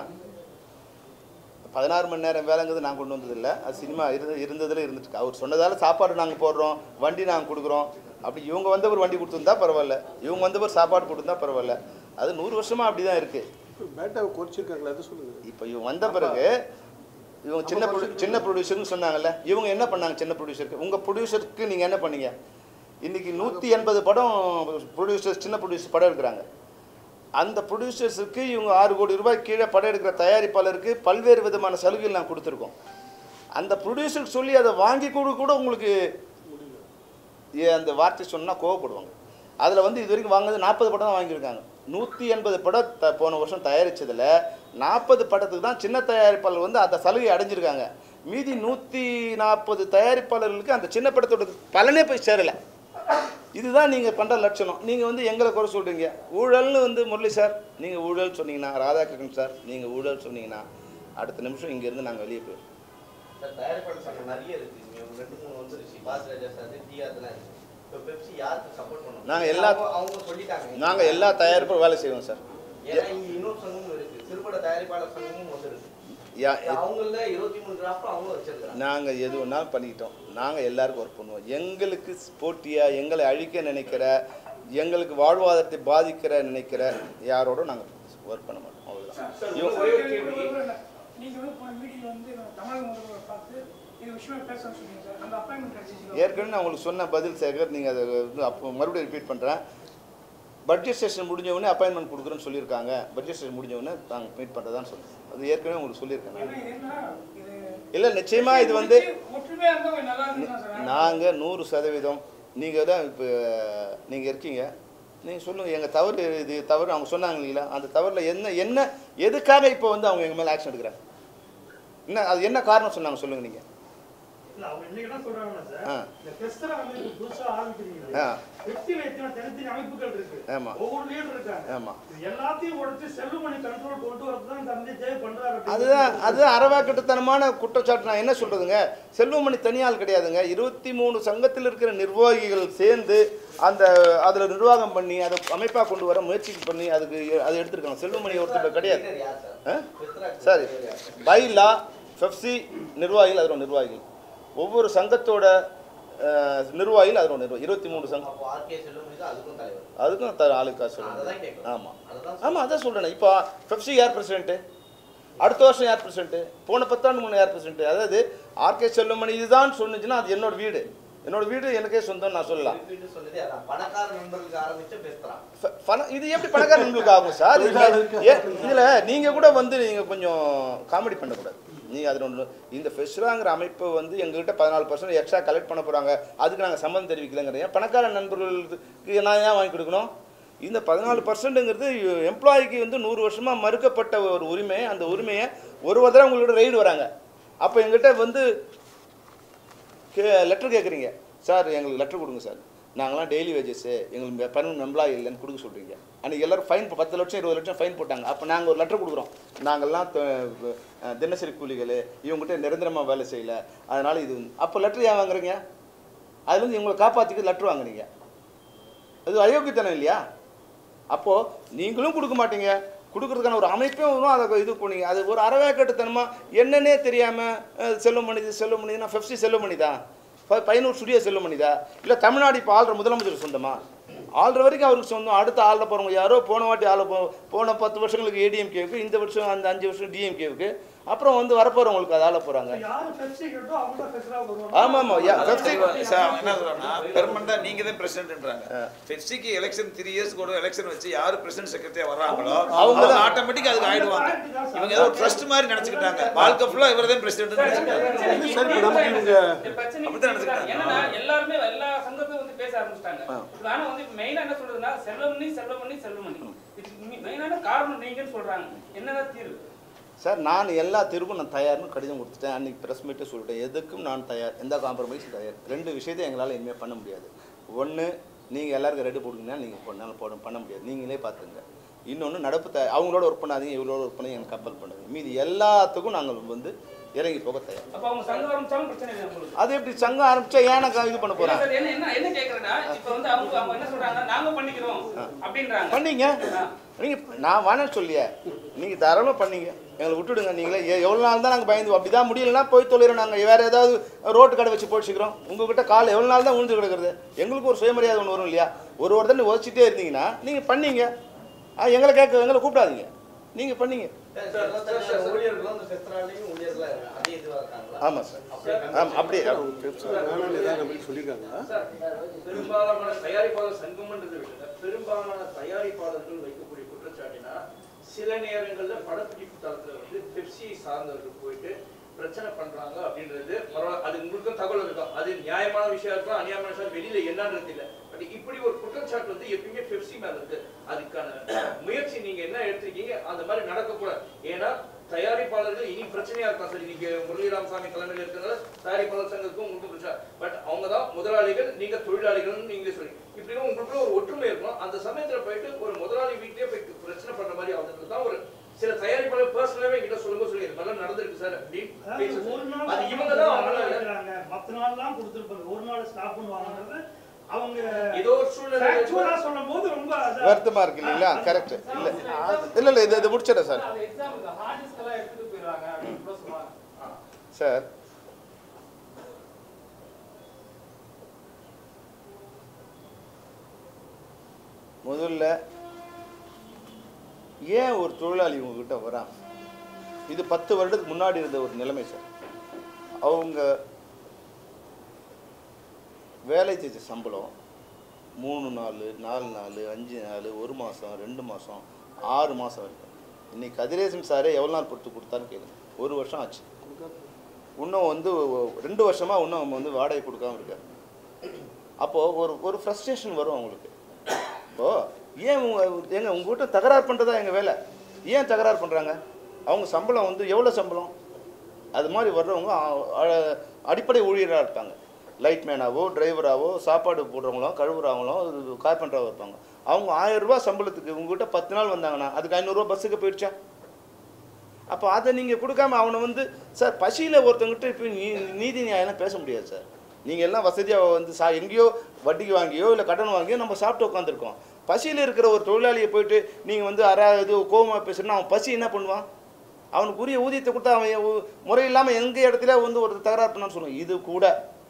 16 மணி நேரம் வேலைங்கிறது நான் கொண்டு வந்ததில்லை, அது சினிமா இருந்ததில் இருந்துட்டு அவர் சொன்னதால் சாப்பாடு நாங்கள் போடுறோம், வண்டி நாங்கள் கொடுக்குறோம். அப்படி இவங்க வந்தவர் வண்டி கொடுத்துருந்தா பரவாயில்ல, இவங்க வந்தவர் சாப்பாடு கொடுத்துருந்தா பரவாயில்ல. அது 100 வருஷமாக அப்படி தான் இருக்குது. பேட்டாவை குறைச்சிருக்காங்களா அது சொல்லுங்கள். இப்போ இவங்க வந்த பிறகு இவங்க சின்ன ப்ரொடியூசர்னு சொன்னாங்கல்ல, இவங்க என்ன பண்ணாங்க சின்ன ப்ரொடியூசருக்கு? உங்கள் ப்ரொடியூசருக்கு நீங்கள் என்ன பண்ணீங்க? இன்றைக்கி 180 படம் ப்ரொடியூசர்ஸ் சின்ன ப்ரொடியூசர் படம் எடுக்கிறாங்க. அந்த ப்ரொடியூசர்ஸுக்கு இவங்க 6 கோடி ரூபாய் கீழே படம் எடுக்கிற தயாரிப்பாளருக்கு பல்வேறு விதமான சலுகைகள் நான் கொடுத்துருக்கோம். அந்த ப்ரொடியூசருக்கு சொல்லி அதை வாங்கி கூட உங்களுக்கு அந்த வார்த்தை சொன்னால் கோவப்படுவாங்க. அதில் வந்து இது வரைக்கும் வாங்கினது 40 படம் தான் வாங்கியிருக்காங்க. 180 படம் போன வருஷம் தயாரித்ததில் 40 படத்துக்கு தான் சின்ன தயாரிப்பாளர் வந்து அந்த சலுகை அடைஞ்சிருக்காங்க. மீதி 140 தயாரிப்பாளர்களுக்கு அந்த சின்ன படத்தோட பலனே போய் சேரலை. இதுதான் நீங்கள் பண்ணுற லட்சணம். நீங்கள் வந்து எங்களை குறை சொல்கிறீங்க. ஊழல்னு வந்து முரளி சார் நீங்கள் ஊழல் சொன்னீங்கன்னா, ராதாகிருஷ்ணன் சார் நீங்கள் ஊழல் சொன்னீங்கன்னா அடுத்த நிமிஷம் இங்கேருந்து நாங்கள் வெளியே போயிடுவோம். தயாரிப்பாளர் சங்கம் நிறைய இருக்குது, 2-3 வந்துருச்சு. பாஸ்ராஜா சார், டிஆர்லாம் இருக்குது. இப்போ பெப்சி யாருக்கு சப்போர்ட் பண்ணுவோம்? நாங்கள் எல்லா தயாரிப்பும் வேலை செய்வோம் சார். ஏன்னா இங்கே இன்னொரு சங்கமும் இருக்குது, சிறுபட தயாரிப்பாளர் சங்கமும் வந்துருக்கு. நாங்கள் எது ஒன்றாலும் பண்ணிக்கிட்டோம். நாங்கள் எல்லாருக்கும் ஒர்க் பண்ணுவோம். எங்களுக்கு போட்டியாக எங்களை அழிக்க நினைக்கிற, எங்களுக்கு வாழ்வாதாரத்தை பாதிக்கிற நினைக்கிற யாரோடும் நாங்கள் ஒர்க் பண்ண மாட்டோம். அவ்வளோதான். ஏற்கனவே நான் உங்களுக்கு சொன்ன பதில் சேகர், நீங்கள் அதை வந்து அப்போ மறுபடியும் ரிப்பீட் பண்ணுறேன். பட்ஜெட் செஷன் முடிஞ்சவொடனே அப்பாயின்மெண்ட் கொடுக்குறேன்னு சொல்லியிருக்காங்க. பட்ஜெட் செஷன் முடிஞ்சவொடனே நாங்கள் மீட் பண்ணுறதான்னு சொல்லி அது ஏற்கனவே உங்களுக்கு சொல்லியிருக்கேன். இல்லை நிச்சயமாக இது வந்து நாங்கள் 100% நீங்கள் தான் இப்போ நீங்கள் இருக்கீங்க, நீங்கள் சொல்லுங்கள் எங்கள் தவறு இது தவறு அவங்க சொன்னாங்க இல்லைங்களா, அந்த தவறில் என்ன எதுக்காக இப்போ வந்து அவங்க எங்கள் மேலே ஆக்ஷன் எடுக்கிறாங்க, என்ன அது என்ன காரணம் சொன்னாங்க சொல்லுங்கள் நீங்கள். இல்ல அவங்க இன்னைக்கு என்ன சொல்றாங்கன்னா சார், இந்த ஃபெஸ்டரா வந்து புதுசா ஆரம்பிக்கிறீங்க. வெற்றில எத்தனை தனித்தனி அமைப்புகள் இருக்கு, ஒவ்வொரு லீடர் இருக்காங்க. ஆமா, எல்லாத்தையும் உடைச்சு செல்வமணி கண்ட்ரோல் கொண்டு வரது தான் தந்தை ஜெய பண்றாரு. அதுதான் அறவாக்கட்டுத்தனமான குற்றச்சாட்டு. நான் என்ன சொல்றதுங்க, செல்வமணி தனியால் கிடையாதுங்க. 23 சங்கத்தில் இருக்கிற நிர்வாகிகள் சேர்ந்து அதில் நிர்வாகம் பண்ணி அதை அமைப்பாக கொண்டு வர முயற்சி பண்ணி அதை எடுத்துருக்காங்க. செல்வமணி ஒருத்தர் கிடையாது சார். பை லா பெப்சி நிர்வாகிகள், அதோட நிர்வாகிகள் ஒவ்வொரு சங்கத்தோட நிர்வாகிகள் அதனோட 23 சங்கம். அப்போ ஆர்கே செல்லுமணி தான் அதுக்கும் தலைவர். அதுக்கும் ஆளுக்கா அதான் சொல்லுங்கள். கேட்குறேன். ஆமாம் அதுதான் ஆமாம் அதான் சொல்கிறேன். இப்போ பெப்சி யார் பிரசிடென்ட்டு, அடுத்த வருஷம் யார் பிரசிடென்ட்டு, போன 10 ஆண்டு முன்னே யார் பிரசிடென்ட்டு? அதாவது ஆர்கே செல்லுமணி இதுதான் சொன்னுச்சுன்னா அது என்னோட வீடு எனக்கே சொந்தம் நான் சொல்லலாம். குறிப்பிட்டு சொன்னதே அதான். பணக்கார நண்பர்களுக்கு ஆரம்பிச்ச பேசுறான். இது எப்படி பணக்கார நண்பர்களுக்கு ஆகும் சார்? இதில் நீங்கள் கூட வந்து நீங்கள் கொஞ்சம் காமெடி பண்ணக்கூடாது. நீங்கள் அதில் ஒன்று இந்த ஃபெஸ்ராங்கிற அமைப்பு வந்து எங்ககிட்ட 14% எக்ஸ்ட்ரா கலெக்ட் பண்ண போகிறாங்க, அதுக்கு நாங்கள் சம்மந்தம் தெரிவிக்கலைங்கிறேன். பணக்கார நண்பர்களுக்கு நான் ஏன் வாங்கி கொடுக்கணும்? இந்த 14%ங்கிறது எம்ப்ளாய்க்கு வந்து 100 வருஷமாக மறுக்கப்பட்ட ஒரு உரிமை. அந்த உரிமையை ஒரு தடவை உங்களோட ரெய்டு வராங்க, அப்போ எங்கள்கிட்ட வந்து லெட்டர் கேட்குறீங்க, சார் எங்களுக்கு லெட்டர் கொடுங்க சார், நாங்களாம் டெய்லி வேஜஸ்ஸு எங்களுக்கு பர்மனன்ட் எம்ப்ளாயி இல்லைன்னு கொடுக்க சொல்கிறீங்க. அன்றைக்கி எல்லோரும் ஃபைன் 10 லட்சம் 20 லட்சம் ஃபைன் போட்டாங்க. அப்போ நாங்கள் ஒரு லெட்டர் கொடுக்குறோம், நாங்கள்லாம் தினசரி கூலிகள், இவங்ககிட்ட நிரந்தரமாக வேலை செய்யலை, அதனால் இது அப்போ லெட்டர் ஏன் வாங்குறீங்க? அதுலேருந்து இவங்களை காப்பாற்றிக்க லெட்டர் வாங்குறீங்க. அது அயோக்கியத்தனம் இல்லையா? அப்போது நீங்களும் கொடுக்க மாட்டீங்க, கொடுக்குறதுக்கான ஒரு அமைப்பையும் வரும், அதை இது பண்ணீங்க. அது ஒரு அறவேக்கட்டுத்தனமாக என்னன்னே தெரியாமல் செல்வமணினா பெப்சி செல்வமணி தான், பையனூர் ஸ்டுடியோ செல்வமணிதா, இல்லை தமிழ்நாடு இப்போ ஆள்ற முதலமைச்சர் சொந்தமா? ஆள்ற வரைக்கும் அவருக்கு சொந்தம். அடுத்து ஆள்ற போகிறவங்க யாரோ போன வாட்டி போன 10 வருஷங்களுக்கு ஏடிஎம்கேவுக்கு, இந்த வருஷம் அந்த 5 வருஷம் டிஎம்கேவுக்கு, அப்புறம் வந்து வரப்போகிறவங்களுக்கு அது ஆள போகிறாங்க. ஆமாம் ஆமாம் பெப்சி என்ன சொல்கிறேன்னா பெர்மனண்டாக நீங்கள் தான் பிரசிடென்ட்ன்றாங்க. பெப்சிக்கு எலெக்ஷன் 3 இயர்ஸ்க்கு ஒரு எலெக்ஷன் வச்சு யார் பிரசிடென்ட் செக்ரட்டரியாக வர்றாங்களோ அவங்க தான் ஆட்டோமேட்டிக்காக அதுக்கு ஆயிடுவாங்க. இவங்க ஏதோ ஒரு ட்ரஸ்ட் மாதிரி நினச்சிக்கிட்டாங்க, வாழ்க்கை ஃபுல்லாக இவர் தான் பிரசிடென்ட் என்னன்னா எல்லாருமே எல்லா சங்கத்தையும் வந்து பேச ஆரம்பிச்சிட்டாங்க. ஆனா வந்து மெயினா என்ன சொல்றதுன்னா செல்வமணி இது மெயினான காரணம் நீங்கன்னு சொல்றாங்க. என்னதான் தீர்வு சார்? நான் எல்லா தீர்வுக்கும் நான் தயார்னு கடிதம் கொடுத்துட்டேன். அன்றைக்கி ப்ரெஸ் மீட்டே சொல்லிட்டேன், எதுக்கும் நான் தயார், எந்த காம்ப்ரமைஸும் தயார். 2 விஷயத்தை எங்களால் இனிமேல் பண்ண முடியாது. ஒன்று, நீங்கள் எல்லாருக்கும் ரெடி போடுங்கன்னா நீங்கள் பண்ண முடியாது, நீங்களே பார்த்துங்க. இன்னொன்று, நடப்பு அவங்களோட ஒர்க் பண்ணாதீங்க, இவங்களோட ஒர்க் பண்ணி எனக்கு கம்பல் பண்ணுங்க. மீதி எல்லாத்துக்கும் நாங்கள் வந்து இறங்கி போக தயார். அது எப்படி சங்கம் ஆரம்பிச்சா ஏன் இது பண்ண போறாங்க? என்ன கேக்குறேன்னா இப்போ வந்து அவங்க என்ன சொல்றாங்க, நாங்க பண்ணிக்கிறோம் அப்படின்றாங்க. பண்ணீங்க நீங்க, நான் வேணாம் சொல்லியே, நீங்க தாராளமா பண்ணீங்க, எங்களை விட்டுடுங்க. நீங்களே எவ்வளோ நாள் தான் நாங்கள் பயந்து, அப்படி தான் முடியலன்னா போய் தொழிறோம். நாங்கள் வேறு ஏதாவது ரோட்டு கடை வச்சு போட்டுக்கிறோம். உங்ககிட்ட கால் எவ்வளோ நாள் தான் உழுந்து கிடக்கிறது? எங்களுக்கு ஒரு சுயமரியாதை ஒன்று வரும் இல்லையா? ஒரு தண்ணி உதச்சிட்டே இருந்தீங்கன்னா நீங்கள் பண்ணீங்க, எங்களை கூப்பிடாதீங்க, நீங்கள் பண்ணீங்க. ஆமாம் சார், அப்படியே சொல்லியிருக்காங்க. பெரும்பாலான தயாரிப்பாளர் சங்கம்ன்றது பெரும்பாலான தயாரிப்பாளர்கள் வைக்கக்கூடிய குற்றச்சாட்டினா சில நேரங்களில் படப்பிடிப்பு தளத்தில் வந்து பெப்சியை சார்ந்தவர்கள் போயிட்டு பிரச்சனை பண்றாங்க அப்படின்றது அது உங்களுக்கும் தகவல் இருக்கும். அது நியாயமான விஷயம் இருக்கலாம், அநியாயமான விஷயம் வெளியில என்னன்றது இல்லை. பட் இப்படி ஒரு குற்றச்சாட்டு வந்து எப்பயுமே பெப்சி மேல இருக்கு. அதுக்கான முயற்சி நீங்க என்ன எடுத்திருக்கீங்க? அந்த மாதிரி நடக்கக்கூடாது. ஏன்னா தயாரிப்பாளர்கள் இனி பிரச்சனையா இருக்கலாம். சரி, நீங்க முரளி ராமசாமி தலைமையில் இருக்கிறதால தயாரிப்பாளர் சங்கத்துக்கும் உங்களுக்கு பிரச்சனை, பட் அவங்க தான் முதலாளிகள், நீங்க தொழிலாளிகள் நீங்களே சொல்லி இப்படி உங்களுக்குள்ள ஒரு ஒற்றுமை இருக்கும். அந்த சமயத்துல போயிட்டு ஒரு முதலாளி வீட்லயே போய் பிரச்சனை பண்ற மாதிரி அவங்களுக்கு தான் ஒரு சில தயாரிப்பாளர் பர்சனலாவே கிட்ட சொல்லும்போது சொல்லி இது மாதிரி நடந்திருக்கு சார் அப்படின்னு. அது இவங்க தான் அவங்க மற்ற நாள்லாம் கொடுத்துருப்பாங்க, ஒரு நாள் ஸ்டாப் பண்ணுவாங்கன்றது அவங்க ஏதோ ஒரு சூழ்நிலை சொல்லும் போது ரொம்ப வருத்தமா இருக்கு இல்லைங்களா? கரெக்ட். இல்ல இது முடிச்சிடறேன் சார். சார், முதல்ல ஏன் ஒரு தொழிலாளி உங்ககிட்ட வரான்? இது 10 வருடத்துக்கு முன்னாடி இருந்த ஒரு நிலைமை சார். அவங்க வேலை செஞ்ச சம்பளம் 3 நாள், 4 நாள், 5 நாள், 1 மாதம், 2 மாதம், 6 மாதம் வரைக்கும். இன்னைக்கு கதிரேசன் சாரே எவ்வளோ நாள் பொறுத்து கொடுத்தான்னு கேளுங்க. 1 வருஷம் ஆச்சு. இன்னும் வந்து 2 வருஷமாக இன்னும் அவங்க வந்து வாடகை கொடுக்காம இருக்காரு. அப்போது ஒரு ஃப்ரஸ்ட்ரேஷன் வரும் அவங்களுக்கு. இப்போது ஏன் உங்கள்கிட்ட தகராறு பண்ணுறதா எங்கள் வேலை? ஏன் தகராறு பண்ணுறாங்க? அவங்க சம்பளம் வந்து எவ்வளோ சம்பளம்? அது மாதிரி வர்றவங்க அடிப்படை ஊழியராக இருப்பாங்க. லைட்மேனாவோ, டிரைவராகவோ, சாப்பாடு போடுறவங்களோ, கழுவுறவங்களோ, கார்பெண்டராகவோ இருப்பாங்க. அவங்க 1000 ரூபா சம்பளத்துக்கு உங்கள்கிட்ட 10 நாள் வந்தாங்கன்னா அதுக்கு 500 ரூபா பஸ்ஸுக்கு போயிடுச்சா? அப்போ அதை நீங்கள் கொடுக்காம அவனை வந்து சார் பசியில் ஒருத்தவங்ககிட்ட இப்போ நீதி நியாயம் பேச முடியாது சார். நீங்கள் எல்லாம் வசதியாக வந்து எங்கேயோ வட்டிக்கு வாங்கியோ இல்லை கடன் வாங்கியோ நம்ம சாப்பிட்டு உட்காந்துருக்கோம். பசியில் இருக்கிற ஒரு தொழிலாளியை போயிட்டு நீங்கள் வந்து இது கோபமாக பேசுகிறேன்னா அவன் பசி என்ன பண்ணுவான்? அவனுக்கு உரிய ஊதியத்தை கொடுத்தா அவன் முறை இல்லாமல் எங்கள் இடத்துல வந்து ஒரு தகராறு பண்ணான்னு சொல்லுவான். இது கூட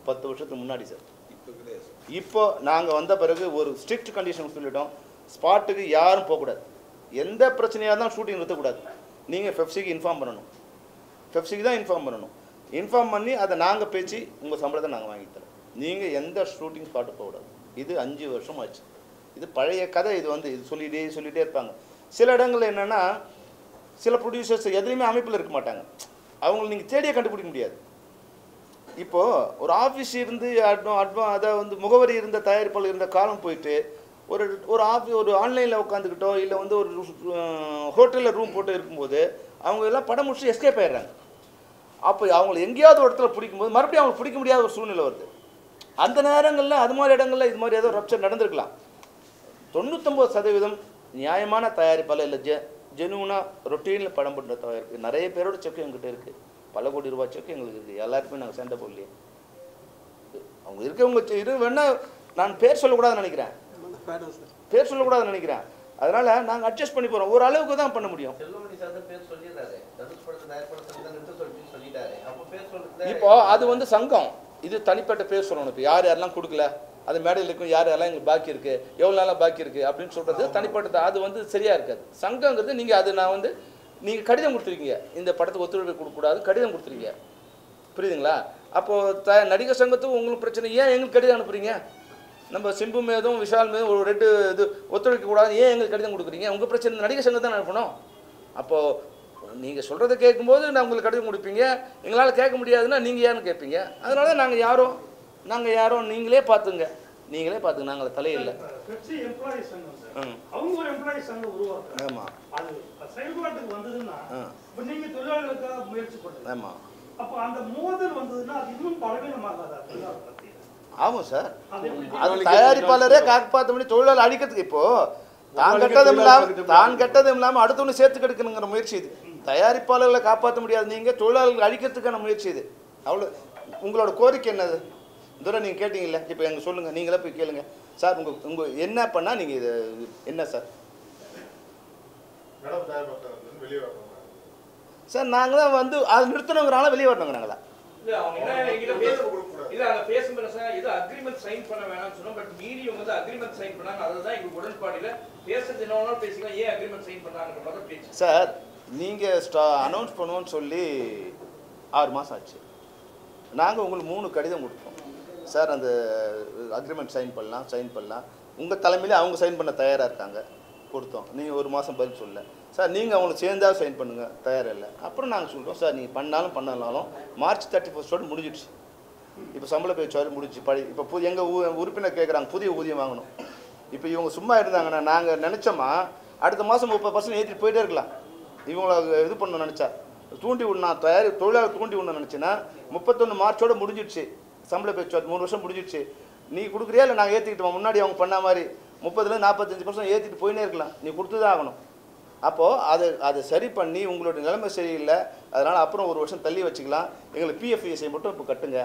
10 வருஷத்துக்கு முன்னாடி சார். இப்போ கிடையாது. இப்போ நாங்கள் வந்த பிறகு ஒரு ஸ்ட்ரிக்ட் கண்டிஷன் சொல்லிட்டோம், ஸ்பாட்டுக்கு யாரும் போகக்கூடாது, எந்த பிரச்சனையாக இருந்தாலும் ஷூட்டிங் நிறுத்தக்கூடாது. நீங்கள் பெப்சிக்கு இன்ஃபார்ம் பண்ணணும், பெப்சிக்கு தான் இன்ஃபார்ம் பண்ணணும். இன்ஃபார்ம் பண்ணி அதை நாங்கள் பேச்சு உங்கள் சம்பளத்தை நாங்கள் வாங்கி தரோம். நீங்கள் எந்த ஷூட்டிங் ஸ்பாட்டு போகக்கூடாது. இது 5 வருஷம் ஆச்சு. இது பழைய கதை. இது வந்து இது சொல்லிகிட்டே இருப்பாங்க. சில இடங்களில் என்னென்னா சில ப்ரொடியூசர்ஸ் எதுலேயுமே அமைப்பில் இருக்க மாட்டாங்க, அவங்களை நீங்கள் தேடியே கண்டுபிடிக்க முடியாது. இப்போது ஒரு ஆஃபீஸ் இருந்து அதை வந்து முகவரி இருந்த தயாரிப்பாளர் இருந்த காலம் போயிட்டு ஒரு ஆன்லைனில் உட்காந்துக்கிட்டோ இல்லை வந்து ஒரு ஹோட்டலில் ரூம் போட்டு இருக்கும்போது அவங்க எல்லாம் படம் முடிச்சு எஸ்கேப் ஆயிடுறாங்க. அப்போ அவங்களை எங்கேயாவது ஒரு இடத்துல பிடிக்கும்போது மறுபடியும் அவங்களுக்கு பிடிக்க முடியாத ஒரு சூழ்நிலை வருது. அந்த நேரங்களில் அது மாதிரி இடங்களில் இது மாதிரி ஏதோ ரப்சர் நடந்திருக்கலாம். 99% நியாயமான தயாரிப்பாளர் இல்லை, ஜெனுவனாக ரொட்டீனில் படம் பண்ணுற தயாரிப்பு நிறைய பேரோட செக் எங்ககிட்ட இருக்குது. பல கோடி ரூபாய் செக் எங்களுக்கு இருக்குது. எல்லாருக்குமே நாங்கள் சண்டை போடலையே. அவங்க இருக்கவங்க வேணா நான் பேர் சொல்லக்கூடாதுன்னு நினைக்கிறேன், பேர் சொல்லக்கூடாதுன்னு நினைக்கிறேன். அதனால நாங்கள் அட்ஜஸ்ட் பண்ணி போகிறோம், ஒரு அளவுக்கு தான் பண்ண முடியும். இப்போ அது வந்து சங்கம், இது தனிப்பட்ட பேர் சொல்லணும். இப்போ யாரெல்லாம் கொடுக்கல, அது மேடையில் இருக்கும், யாரெல்லாம் எங்களுக்கு பாக்கி இருக்குது, எவ்வளோ நாளாக பாக்கி இருக்குது அப்படின்னு சொல்கிறது தனிப்பட்டது. அது வந்து சரியாக இருக்காது. சங்கங்கிறது நீங்கள் அது நான் வந்து நீங்கள் கடிதம் கொடுத்துருக்கீங்க, இந்த படத்துக்கு ஒத்துழைப்பு கொடுக்கக்கூடாது கடிதம் கொடுத்துருக்கீங்க, புரியுதுங்களா? அப்போது நடிகர் சங்கத்துக்கு உங்களுக்கு பிரச்சனை, ஏன் எங்களுக்கு கடிதம் அனுப்புறீங்க? நம்ம சிம்பு மேதும் விஷால் மேதும் ஒரு 2 இது ஒத்துழைக்கக்கூடாது, ஏன் எங்களுக்கு கடிதம் கொடுக்குறீங்க? உங்கள் பிரச்சனை நடிகர் சங்கம் தான் அனுப்பணும். அப்போது நீங்கள் சொல்கிறத கேட்கும்போது நான் உங்களுக்கு கடிதம் கொடுப்பீங்க, எங்களால் கேட்க முடியாதுன்னா நீங்கள் ஏன்னு கேட்பீங்க. அதனால தான் நாங்கள் யாரோ நீங்களே பார்த்துங்க நாங்கள் தலையில்லை. அவங்க ஒரு எம்ப்ளாயி சங்கம் உருவாக்குறாங்க. ஆமாம், அது செயல்பாட்டுக்கு வந்ததுன்னா இப்போ நீங்கள் தொழிலாளர்களுக்காக முயற்சி பண்ணுங்க. ஆமாம், அப்போ அந்த மோதல் வந்ததுன்னா அது இன்னும் பலவீனமாகாதா? ஆமாம் சார். அது தயாரிப்பாளரே காப்பாற்ற முடியும், தொழிலாளர் அழிக்கிறதுக்கு. இப்போ தான் கெட்டதும் இல்லாமல் அடுத்தவனு சேர்த்து கெடுக்கணுங்கிற முயற்சி இது. தயாரிப்பாளர்களை காப்பாற்ற முடியாது, நீங்கள் தொழிலாளர்கள் அழிக்கிறதுக்கான முயற்சி இது. அவ்வளோ. உங்களோட கோரிக்கை என்னது? தூரம் நீங்கள் கேட்டீங்கல்ல, இப்போ எங்க சொல்லுங்கள், நீங்களே போய் கேளுங்க சார். உங்கள் என்ன பண்ணால் நீங்கள் இது என்ன சார்? சார் நாங்கள் தான் வந்து அது நிறுத்தணுங்கிறனால வெளியே வரணுங்க. நாங்களா இல்ல அவங்க என்ன என்கிட்ட இல்ல அங்க பேசும்போது சார் இது அக்ரிமெண்ட் சைன் பண்ண வேணாம்னு சொன்னோம். பட் மீடியம் வந்து அக்ரிமெண்ட் சைன் பண்ணாங்க, அதுதான் எங்களுக்கு உடன்பாடு இல்லை. பேசுறது என்னன்னாலும் பேசிக்கலாம், ஏன் அக்ரிமெண்ட் சைன் பண்ணாங்கன்ற மாதிரி பேச்சு. சார் நீங்கள் அனௌன்ஸ் பண்ணுவோன்னு சொல்லி 6 மாதம் ஆச்சு. நாங்கள் உங்களுக்கு 3 கடிதம் கொடுப்போம் சார், அந்த அக்ரிமெண்ட் சைன் பண்ணலாம் உங்கள் தலைமையிலே அவங்க சைன் பண்ண தயாராக இருக்காங்க, கொடுத்தோம். நீங்கள் 1 மாதம் பதில் சொல்லல சார், நீங்கள் அவங்களுக்கு சேர்ந்தா சைன் பண்ணுங்கள், தயாராக இல்லை. அப்புறம் நாங்கள் சொல்கிறோம் சார், நீங்கள் பண்ணாலும் மார்ச் 31 முடிஞ்சிடுச்சு. இப்போ சம்பள பேச்சுவாரி முடிச்சு இப்போ எங்கள் உறுப்பினர் கேட்குறாங்க புதிய ஊதியம் வாங்கணும். இப்போ இவங்க சும்மா இருந்தாங்கன்னா நாங்கள் நினச்சோமா அடுத்த மாதம் 30% ஏற்றிட்டு போயிட்டே இருக்கலாம். இவங்கள இது பண்ண நினச்சா தூண்டி விடணும், தொழிலாளர் தூண்டி விடணும்னு நினச்சின்னா 31 மார்ச்சோடு முடிஞ்சிடுச்சு. சம்பள பேச்சுவார்த்தை 3 வருஷம் முடிஞ்சிடுச்சு. நீ கொடுக்குறியா இல்லை நாங்கள் ஏற்றிக்கிட்டோம், முன்னாடி அவங்க பண்ண மாதிரி 30% 45% ஏற்றிட்டு போயினே இருக்கலாம், நீ கொடுத்து தான் ஆகணும். அப்போது அதை சரி பண்ணி உங்களோட நிலைமை சரியில்லை, அதனால் அப்புறம் 1 வருஷம் தள்ளி வச்சுக்கலாம், எங்களுக்கு பிஎஃப்இஎஸ்ஐ மட்டும் இப்போ கட்டுங்க.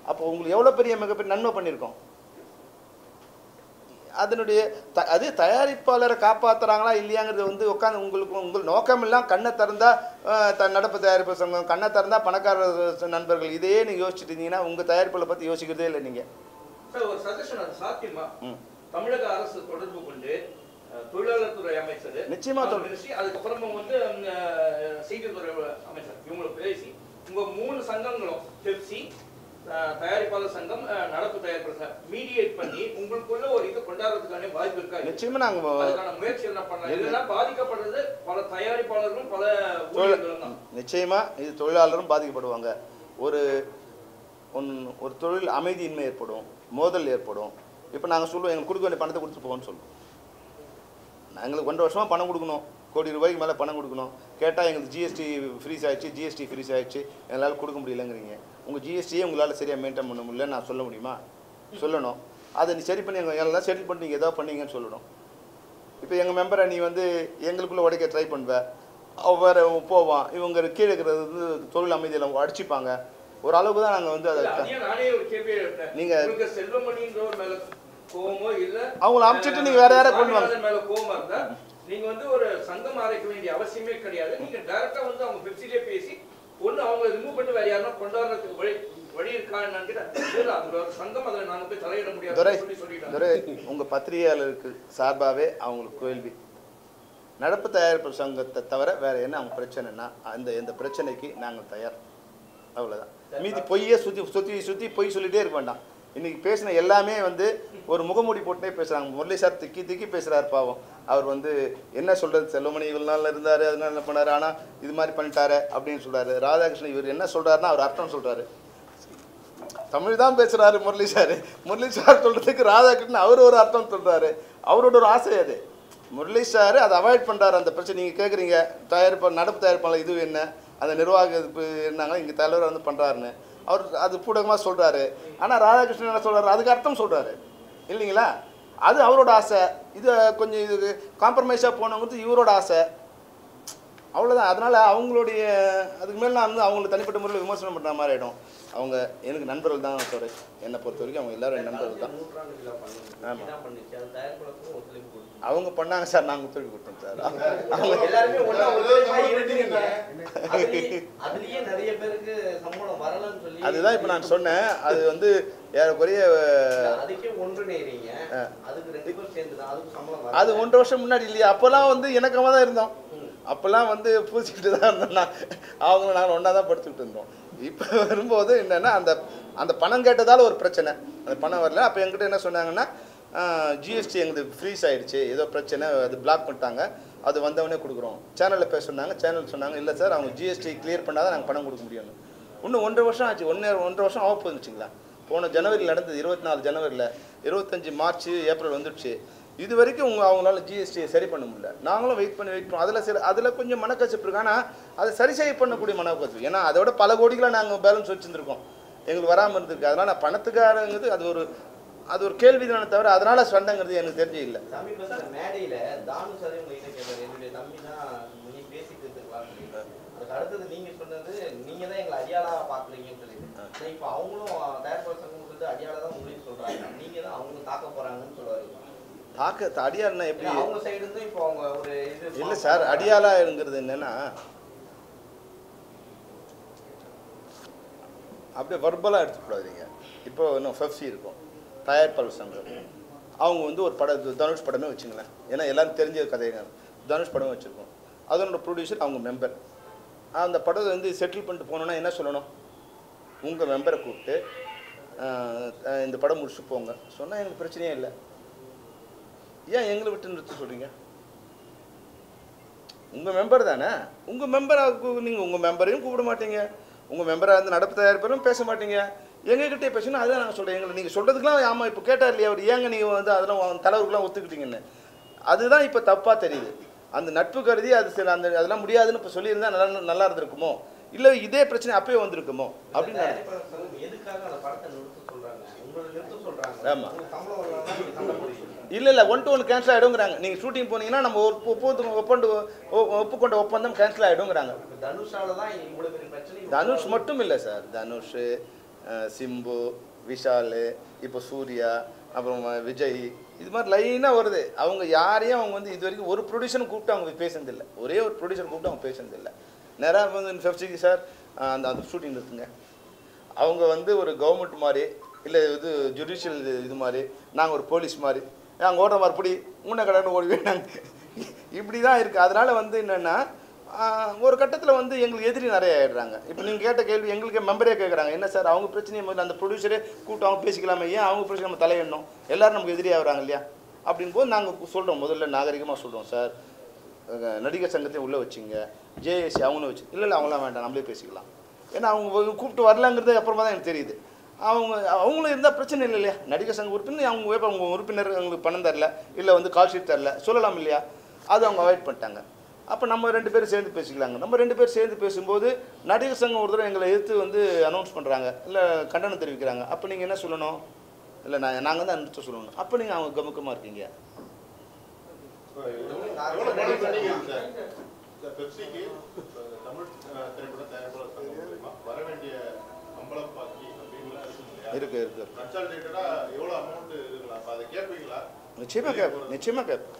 அப்போ உங்களுக்கு எவ்வளோ மிகப்பெரிய நன்மை பண்ணியிருக்கோம். அதனுடைய அது தயாரிப்பாளரை காப்பாற்றுறாங்களா இல்லையாங்கிறது வந்து உட்காந்து உங்கள் நோக்கமெல்லாம் கண்ணை திறந்தால் நடப்பு தயாரிப்பு சங்கம், கண்ணை திறந்தால் பணக்கார நண்பர்கள், இதையே நீங்கள் யோசிச்சுட்டு இருந்தீங்கன்னா உங்கள் தயாரிப்பாளரை பற்றி யோசிக்கிறதே இல்லை நீங்கள். சார் ஒரு சஜஷன், அது சாத்தியமா? தமிழக அரசு தொடர்பு கொண்டு தொழிலாளர் துறை அமைச்சர் நிச்சயமா அதுக்கப்புறமா வந்து செய்தித்துறை அமைச்சர் இவங்களை பேசி உங்க 3 சங்கங்களும் பெப்சி, தயாரிப்பாளர் சங்கம், நடப்பு தயாரிப்பாளர் மீடியேட் பண்ணி உங்களுக்குள்ள ஒரு இது கொண்டாடுறதுக்கான வாய்ப்பு இருக்கா? நிச்சயமா நாங்க அதுக்கான முயற்சி என்ன பண்ணலாம்? இதெல்லாம் பாதிக்கப்படுறது பல தயாரிப்பாளர்களும் பல ஊழியர்களும் தான். நிச்சயமா இது தொழிலாளரும் பாதிக்கப்படுவாங்க. ஒரு தொழில் அமைதியின்மை ஏற்படும், மோதல் ஏற்படும். இப்போ நாங்கள் சொல்லுவோம் எங்களுக்கு கொடுக்க வேண்டிய பணத்தை கொடுத்துட்டு போவோம்னு சொல்லுவோம். எங்களுக்கு 1 வருஷமாக பணம் கொடுக்கணும், கோடி ரூபாய்க்கு மேலே பணம் கொடுக்கணும். கேட்டால் எங்களுக்கு ஜிஎஸ்டி ஃப்ரீஸ் ஆகிடுச்சு எங்களால் கொடுக்க முடியலங்கிறீங்க. உங்கள் ஜிஎஸ்டியே உங்களால் சரியாக மெயின்டைன் பண்ண முடியல நான் சொல்ல முடியுமா? சொல்லணும். அதை நீ சரி பண்ணி எல்லாம் செட்டில் பண்ணி நீங்கள் ஏதாவது பண்ணீங்கன்னு சொல்லணும். இப்போ எங்கள் மெம்பரை நீ வந்து எங்களுக்குள்ளே உடைக்க ட்ரை பண்ணுவேன், வேறு போவான், இவங்க கீழே இருக்கிறது வந்து தொழில் அமைதியில் அடிச்சுப்பாங்க. ஒரு அளவுக்கு தான் நாங்கள் வந்து அதை நீங்கள் செல்வமணின்றவர் மேலே கோவமோ இல்லை அவங்கள அமைச்சிட்டு நீங்கள் வேறு யாரை கொண்டு வாங்க மேலே கோவமாக இருந்தால் நீங்க வந்து ஒரு சங்கம் ஆரம்பிக்க வேண்டிய அவசியமே கிடையாது. நீங்க டைரக்டா வந்து அவங்க பெப்சிலே பேசி ஒண்ணு அவங்க ரிமூவ் பண்ணி வேற யாரா கொண்டாடுறதுக்கு வழி இருக்கா என்னன்னு கேட்டா அது சங்கம் அதில் நாங்க போய் தலையிட முடியாது சொல்லி சொல்லிட்டாங்க. துரை உங்க பத்திரிகையாளருக்கு சார்பாகவே அவங்களுக்கு கேள்வி, நடப்பு தயாரிப்பு சங்கத்தை தவிர வேற என்ன அவங்க பிரச்சனைனா இந்த பிரச்சனைக்கு நாங்கள் தயார், அவ்வளோதான். மீதி பொய்யே சுற்றி பொய் சொல்லிகிட்டே இருக்க வேண்டாம். இன்றைக்கி பேசின எல்லாமே வந்து ஒரு முகமூடி போட்டுனே பேசுகிறாங்க. முரளி சார் திக்கி பேசுகிறார் பாவம். அவர் வந்து என்ன சொல்கிறது, செல்வமணி இவ்வளோ நாள் இருந்தார், அதனால என்ன பண்ணார், ஆனால் இது மாதிரி பண்ணிட்டாரு அப்படின்னு சொல்கிறாரு. ராதாகிருஷ்ணன் இவர் என்ன சொல்கிறாருன்னா அவர் அர்த்தம் சொல்கிறாரு. தமிழ் தான் பேசுகிறாரு முரளி சார் சொல்கிறதுக்கு ராதாகிருஷ்ணன் அவர் ஒரு அர்த்தம் சொல்கிறாரு. அவரோட ஒரு ஆசை அது. முரளி சார் அதை அவாய்ட் பண்ணுறாரு அந்த பிரச்சனை. நீங்கள் கேட்குறீங்க நடப்பு தயாரிப்பாளர் இது என்ன, அந்த நிர்வாக இருந்தாங்க இங்கே தலைவர் வந்து பண்ணுறாருன்னு அவர் அது பூடகமாக சொல்கிறாரு. ஆனால் ராதாகிருஷ்ணன் என்ன சொல்கிறாரு, அதுக்கு அர்த்தம் சொல்கிறாரு இல்லைங்களா. அது அவரோட ஆசை. இது கொஞ்சம் இது காம்ப்ரமைஸாக போனவங்கிறது இவரோட ஆசை, அவ்வளோதான். அதனால் அவங்களுடைய அதுக்கு மேலே நான் வந்து அவங்களுக்கு தனிப்பட்ட முறையில் விமர்சனம் பண்ணுற மாதிரி ஆகிடும். அவங்க எனக்கு நண்பர்கள் தான் சொல்கிறேன். என்னை பொறுத்த வரைக்கும் அவங்க எல்லாரும் என் நண்பர்கள் தான். ஆமாம் அவங்க பண்ணாங்க சார், நாங்கள் ஒத்துழைப்பு கொடுத்தோம் சார். அவங்க எல்லாருமே நிறைய பேருக்கு சம்பளம் வரலன்னு சொல்லி அதுதான் இப்போ நான் சொன்னேன். அது வந்து ஏறக்குறைய அதுக்கே ஒன்றுநேறீங்க, அதுக்கு 2 பேர் சேர்ந்து தான் அதுக்கு சம்பளம். அது 1.5 வருஷம் முன்னாடி இல்லையா, அப்போல்லாம் வந்து இணக்கமாக தான் இருந்தோம். அப்போல்லாம் வந்து பூசிக்கிட்டு தான் இருந்தோம்னா அவங்க நாங்கள் ஒன்றா தான் படுத்துக்கிட்டு இருந்தோம். இப்போ வரும்போது என்னென்னா அந்த பணம் கேட்டதால் ஒரு பிரச்சனை, அந்த பணம் வரல. அப்போ என்கிட்ட என்ன சொன்னாங்கன்னா ஜிஎஸ்டி எங்களுக்கு ஃப்ரீஸ் ஆகிடுச்சு, ஏதோ பிரச்சனை, அது பிளாக் பண்ணிட்டாங்க, அது வந்தவொடனே கொடுக்குறோம். சேனலில் பேச சொன்னாங்க. சேனல் சொன்னாங்க இல்லை சார் அவங்க ஜிஎஸ்டி கிளியர் பண்ணால் தான் நாங்கள் பணம் கொடுக்க முடியும். இன்னும் 1.5 வருஷம் ஆச்சு. 1.5 வருஷம் ஆக போச்சுங்களா. போன ஜனவரியில் நடந்தது, 24 ஜனவரியில், 25 மார்ச் ஏப்ரல் வந்துடுச்சு. இது வரைக்கும் அவங்களால ஜிஎஸ்டியை சரி பண்ண முடியல. நாங்களும் வெயிட் பண்ணி அதில் கொஞ்சம் மனக்கசப்பு இருக்கு. ஆனால் அதை சரி பண்ணக்கூடிய மனக்கசப்பு. ஏன்னா அதோட பல கோடிகளை நாங்கள் பேலன்ஸ் வச்சுருந்துருக்கோம், எங்களுக்கு வராமல் இருந்திருக்கு. அதனால் பணத்துக்காரங்கிறது அது ஒரு கேள்வி தானே தவிர அதனால சண்டைங்கிறது எனக்கு தெரிஞ்சு இல்லை. சமீபத்தில் மேடையில் தானு சாரே உங்ககிட்ட கேட்டார், என்னுடைய தம்பி தான் நீ பேசிட்டு இருக்கலாம் சொல்லிட்டு. அதுக்கு அடுத்தது நீங்கள் சொன்னது நீங்கள் தான் எங்களை அடியாளாக பார்க்குறீங்கன்னு சொல்லிட்டு. இப்போ அவங்களும் தயாரிப்பாளர் சங்கம் சொல்லிட்டு அடியாளாக தான் உங்களுக்கு சொல்கிறாங்க, நீங்கள் தான் அவங்களும் தாக்க போகிறாங்கன்னு சொல்லுவாரு. அடியாள்னா எப்படி அவங்க சைடு இருந்து இப்போ அவங்க ஒரு இது இல்லை சார். அடியாளாங்கிறது என்னன்னா அப்படியே வர்பலாக எடுத்துக்கூடாதீங்க. இப்போ இன்னும் ஃபெஃப்சி இருக்கும், தயாரிப்பாளர் சங்கம், அவங்க வந்து ஒரு தனுஷ் படமே வச்சுங்களேன். ஏன்னா எல்லாரும் தெரிஞ்ச கதைங்க. தனுஷ் படம் வச்சுருக்கோம், அதனோட ப்ரொடியூசர் அவங்க மெம்பர். அந்த படத்தை வந்து செட்டில் பண்ணிட்டு போனோன்னா என்ன சொல்லணும், உங்கள் மெம்பரை கூப்பிட்டு இந்த படம் முடிச்சுட்டு போங்க சொன்னால் எங்களுக்கு பிரச்சனையே இல்லை. ஏன் எங்களை விட்டு நிறுத்த சொல்கிறீங்க? உங்கள் மெம்பர் தானே, உங்கள் மெம்பராக நீங்கள் உங்கள் மெம்பரையும் கூப்பிட மாட்டீங்க, உங்கள் மெம்பராக இருந்து நடப்பு தயாரிப்பாளரும் பேச மாட்டீங்க, எங்ககிட்டே பேசணும். அதுதான் நாங்கள் சொல்கிறேன். எங்களை நீங்கள் சொல்கிறதுக்கெலாம் ஆமாம் இப்போ கேட்டார் இல்லையா அவர், ஏங்க நீங்கள் வந்து அதெல்லாம் தலைவருக்குலாம் ஒத்துக்கிட்டீங்கன்னு. அதுதான் இப்போ தப்பாக தெரியுது. அந்த நட்பு கருதி அது அதெல்லாம் முடியாதுன்னு இப்போ சொல்லியிருந்தா நல்லா இருந்திருக்குமோ, இல்லை இதே பிரச்சனை அப்பயே வந்திருக்குமோ அப்படின்னு. ஆமாம் இல்லை 1-to-1 கேன்சல் ஆகிடுங்கிறாங்க. நீங்கள் ஷூட்டிங் போனீங்கன்னா நம்ம ஒப்புக்கொண்ட ஒப்பந்தம் கேன்சல் ஆகிடுங்கிறாங்க. தனுஷ் மட்டும் இல்லை சார், தனுஷ், சிம்பு, விஷால், இப்போ சூர்யா, அப்புறம் விஜய், இது மாதிரி லைனாக வருது. அவங்க யாரையும் அவங்க வந்து இது வரைக்கும் ஒரு ப்ரொடியூசரும் கூப்பிட்டு அவங்க பேசுனதில்லை. ஒரே ஒரு ப்ரொடியூசர் கூப்பிட்டு அவங்க பேசுனதில்லை. நேராக வந்து ஃபெஃப்சிக்கு சார் அந்த ஷூட்டிங் இருக்குங்க, அவங்க வந்து ஒரு கவர்மெண்ட் மாதிரி இல்லை இது ஜுடிஷியல் இது மாதிரி, நாங்கள் ஒரு போலீஸ் மாதிரி, நாங்கள் ஓடுற மாதிரி இப்படி முன்ன கடன்னு ஓடுவே நாங்கள், இப்படி தான் இருக்குது. அதனால் வந்து என்னென்னா ஒரு கட்டத்தில் வந்து எங்களுக்கு எதிரி நிறைய ஆகிடுறாங்க. இப்போ நீங்கள் கேட்ட கேள்வி எங்களுக்கு மெம்பரே கேட்குறாங்க, என்ன சார் அவங்க பிரச்சனையை முதல்ல அந்த ப்ரொடியூசரே கூப்பிட்டு அவங்க பேசிக்கலாமே, ஏன் அவங்க பிரச்சனை நம்ம தலையிடணும், எல்லோரும் நமக்கு எதிரி ஆகுறாங்க இல்லையா. அப்படின் போது நாங்கள் சொல்கிறோம், முதல்ல நாகரிகமாக சொல்கிறோம், சார் நடிகர் சங்கத்தையும் உள்ளே வச்சுங்க, ஜேஏசி அவங்களும் வச்சு, இல்லை அவங்களாம் வேண்டாம் நம்மளே பேசிக்கலாம். ஏன்னா அவங்க கூப்பிட்டு வரலாங்கிறது அப்புறமா தான் எனக்கு தெரியுது. அவங்களும் இருந்தால் பிரச்சனை இல்லை இல்லையா. நடிகர் சங்க உறுப்பினர் அவங்க உறுப்பினர் அவங்களுக்கு பணம் தரல, இல்லை வந்து கால் ஷீட் தரல சொல்லலாம் இல்லையா, அது அவங்க அவாய்ட் பண்ணிட்டாங்க. அப்போ நம்ம 2 பேரும் சேர்ந்து பேசிக்கலாங்க. நம்ம 2 பேர் சேர்ந்து பேசும்போது நடிகர் சங்கம் ஒரு தடவை எங்களை எதிர்த்து வந்து அனௌன்ஸ் பண்ணுறாங்க, இல்லை கண்டனம் தெரிவிக்கிறாங்க. அப்போ நீங்கள் என்ன சொல்லணும், இல்லை நாங்கள் தான் அனுப்பிச்சு சொல்லணும். அப்போ நீங்கள் அவங்க கமுக்கமாக இருக்கீங்க. இருக்கு நிச்சயமாக கேட்போம்.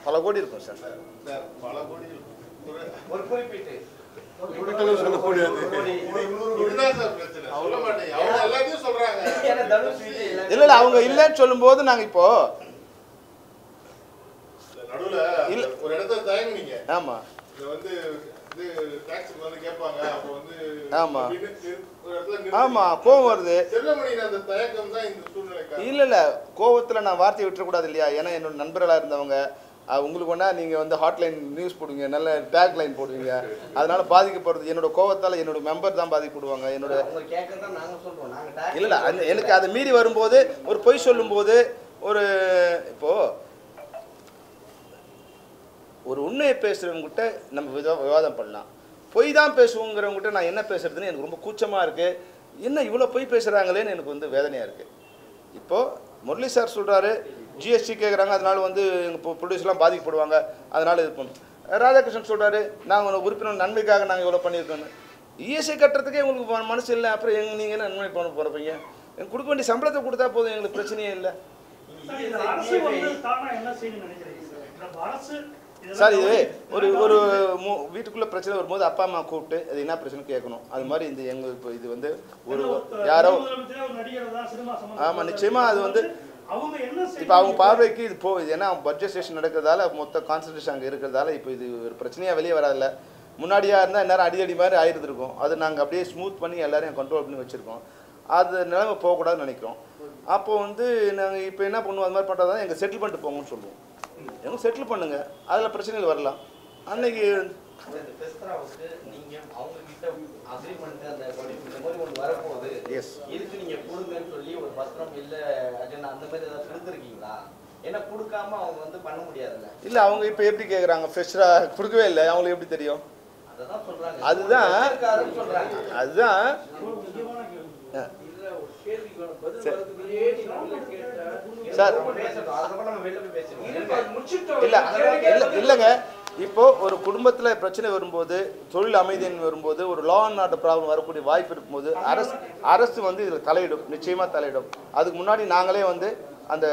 பல கோடி இருக்கும் சார். ஒரு குறிப்பிட்டு சொல்ல முடியாது. இதுதான் சார் பிரச்சனை. சொல்ல மாட்டேங்க. அவங்க எல்லாத்தையும் சொல்றாங்க. ஏன்னா தனுஷ் விஜய் இல்ல இல்ல அவங்க இல்லைன்னு சொல்லும்போது நாங்க இப்போ நடுவுல ஒரு இடத்துல தயங்குனீங்க. ஆமா இது வந்து இது டாக்ஸ் வந்து கேட்பாங்க. அப்ப வந்து ஆமா. ஒரு இடத்துல ஆமா கோவம் வருது. செல்வமணியின் அந்த தயக்கம் தான் இந்த சூழ்நிலைக்கு. இல்ல இல்ல கோவத்துல நான் வார்த்தையை விட்டுறக்கூடாது இல்லையா? ஏன்னா என்னோட நண்பர்களா இருந்தவங்க உங்களுக்கு ஒன்றா நீங்கள் வந்து ஹாட்லைன் நியூஸ் போடுவீங்க, நல்ல டேக் லைன் போடுவீங்க, அதனால பாதிக்கப்படுறது என்னோட கோவத்தால் என்னோட மெம்பர் தான் பாதிக்கப்படுவாங்க. என்னோட இல்லை இல்லை அந்த எனக்கு அதை மீறி வரும்போது ஒரு பொய் சொல்லும்போது ஒரு இப்போது ஒரு உண்மையை பேசுகிறவங்ககிட்ட நம்ம விவாதம் பண்ணலாம். பொய் தான் பேசுவோங்கிறவங்ககிட்ட நான் என்ன பேசுறதுன்னு எனக்கு ரொம்ப கூச்சமாக இருக்குது. என்ன இவ்வளோ பொய் பேசுகிறாங்களேன்னு எனக்கு வந்து வேதனையாக இருக்குது. இப்போது முரளி சார் சொல்கிறாரு ஜிஎஸ்டி கேட்குறாங்க, அதனால வந்து எங்கள் ப்ரொடியூசர்லாம் பாதிக்கப்படுவாங்க, அதனால் இது பண்ணும். ராதாகிருஷ்ணன் சொல்கிறாரு நாங்கள் உறுப்பினர் நன்மைக்காக நாங்கள் இவ்வளோ பண்ணியிருக்கோன்னு. இஎஸ்ஐ கட்டுறதுக்கே உங்களுக்கு மனசு இல்லை, அப்புறம் நீங்கள் என்ன நன்மை பண்ண போகிறப்பீங்க? எங்களுக்கு கொடுக்க வேண்டிய சம்பளத்தை கொடுத்தா போதும், எங்களுக்கு பிரச்சனையே இல்லை சார். இது ஒரு ஒரு வீட்டுக்குள்ளே பிரச்சனை வரும்போது அப்பா அம்மா கூப்பிட்டு அது என்ன பிரச்சனை கேட்கணும். அது மாதிரி இந்த எங்களுக்கு இப்போ இது வந்து ஒரு யாரோ ஆமாம் நிச்சயமாக அது வந்து இப்போ அவங்க பார்வைக்கு இது போகுது. ஏன்னா பட்ஜெட் செஷன் நடக்கிறதால மொத்த கான்சன்ட்ரேஷன் அங்கே இருக்கிறதால இப்போ இது ஒரு பிரச்சனையாக வெளியே வராதில்ல. முன்னாடியாக இருந்தால் எந்நேரம் அடி மாதிரி ஆயிருந்திருக்கும். அது நாங்கள் அப்படியே ஸ்மூத் பண்ணி எல்லாரையும் கண்ட்ரோல் பண்ணி வச்சுருக்கோம். அது நிலைமை போகக்கூடாதுன்னு நினைக்கிறோம். அப்போது வந்து நாங்கள் இப்போ என்ன பண்ணுவோம், அது மாதிரி பண்ணுறதா எங்கள் செட்டில்மெண்ட் போங்கன்னு சொல்லுவோம். எங்க செட்டில் பண்ணுங்க, அதில் பிரச்சனைகள் வரலாம். அன்னைக்கு இல்ல அவங்க இப்ப எப்படி கேக்குறாங்க, ஃப்ரெஷரா கொடுக்கவே இல்லை, அவங்களுக்கு எப்படி தெரியும்? அதுதான் அதுதான் சார். இல்ல இல்லைங்க, இப்போ ஒரு குடும்பத்தில் பிரச்சனை வரும்போது, தொழில் அமைதியின் வரும்போது, ஒரு லா அண்ட் ஆர்டர் ப்ராப்ளம் வரக்கூடிய வாய்ப்பு இருக்கும்போது அரசு வந்து இதில் தலையிடும், நிச்சயமாக தலையிடும். அதுக்கு முன்னாடி நாங்களே வந்து அந்த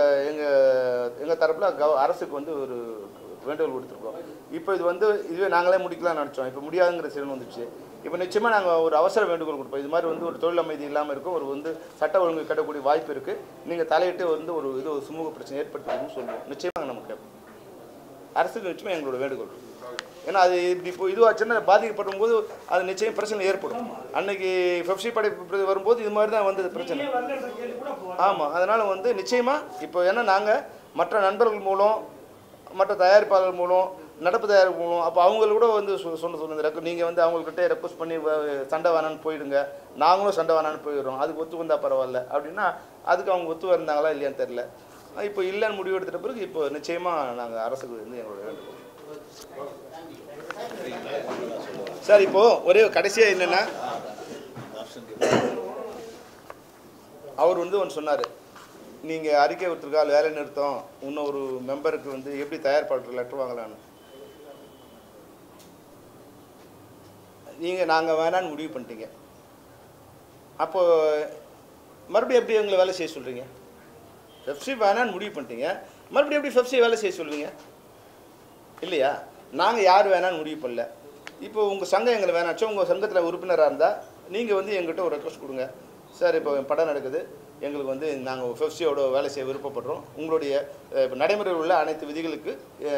எங்கள் தரப்பில் அரசுக்கு வந்து ஒரு வேண்டுகோள் கொடுத்துருக்கோம். இப்போ இது வந்து இதுவே நாங்களே முடிக்கலாம்னு நினச்சோம். இப்போ முடியாதுங்கிற சூழ்நிலை வந்துச்சு. இப்போ நிச்சயமாக நாங்கள் ஒரு அவசர வேண்டுகோள் கொடுப்போம். இது மாதிரி வந்து ஒரு தொழில் அமைதி இல்லாமல் இருக்கும், ஒரு வந்து சட்ட ஒழுங்கு கட்டக்கூடிய வாய்ப்பு இருக்குது, நீங்கள் தலையிட்டு வந்து ஒரு இது ஒரு சுமூக பிரச்சனை ஏற்படுத்தணும்னு சொல்லுவோம். நிச்சயமாக நம்ம கேட்போம். அரசுக்கு நிச்சயமாக எங்களோட வேண்டுகோள். ஏன்னா அது இப்படி இப்போ இதுவாச்சுன்னா பாதிக்கப்படும் போது அது நிச்சயம் பிரச்சனை ஏற்படும். அன்னைக்கு பெப்சி படைப்பு வரும்போது இது மாதிரி தான் வந்தது பிரச்சனை. ஆமாம், அதனால் வந்து நிச்சயமாக இப்போ ஏன்னா நாங்கள் மற்ற நண்பர்கள் மூலம், மற்ற தயாரிப்பாளர்கள் மூலம், நடப்பு தயாரிப்பு மூலம், அப்போ அவங்கள கூட வந்து சொன்ன நீங்கள் வந்து அவங்கக்கிட்ட ரெக்வஸ்ட் பண்ணி சண்டை வேணான்னு போயிடுங்க, நாங்களும் சண்டை வேணான்னு போயிடுறோம், அதுக்கு ஒத்து வந்தால் பரவாயில்ல அப்படின்னா அதுக்கு அவங்க ஒத்து வந்தாங்களா இல்லையான்னு தெரில. இப்போ இல்லைன்னு முடிவு எடுத்துட்ட பிறகு இப்போ நிச்சயமாக நாங்கள் அரசுக்கு வந்து எங்களோட வேண்டுகோள். சார் இப்போது ஒரே கடைசியாக என்னென்னா, அவர் வந்து ஒன்று சொன்னார், நீங்கள் அறிக்கை விட்டுருக்கால் வேலை நிறுத்தம், இன்னும் ஒரு மெம்பருக்கு வந்து எப்படி தயார்பாளர் லெட்டர் வாங்கலான்னு. நீங்கள் நாங்கள் வேணான்னு முடிவு பண்ணிட்டீங்க, அப்போது மறுபடியும் எப்படி எங்களை வேலை செய்ய சொல்கிறீங்க? பெப்சி வேணான்னு முடிவு பண்ணிட்டீங்க, மறுபடியும் எப்படி பெப்சி வேலை செய்ய சொல்லுவீங்க? இல்லையா? நாங்கள் யார் வேணான்னு முடிவு பண்ணல. இப்போ உங்கள் சங்கம் எங்களை வேணாச்சும், உங்கள் சங்கத்தில் உறுப்பினராக இருந்தால் நீங்கள் வந்து எங்கிட்ட ஒரு ரெக்வஸ்ட் கொடுங்க, சார் இப்போ படம் நடக்குது, எங்களுக்கு வந்து நாங்கள் பெப்சியோட வேலை செய்ய விருப்பப்படுறோம், உங்களுடைய நடைமுறையில் உள்ள அனைத்து விதிகளுக்கு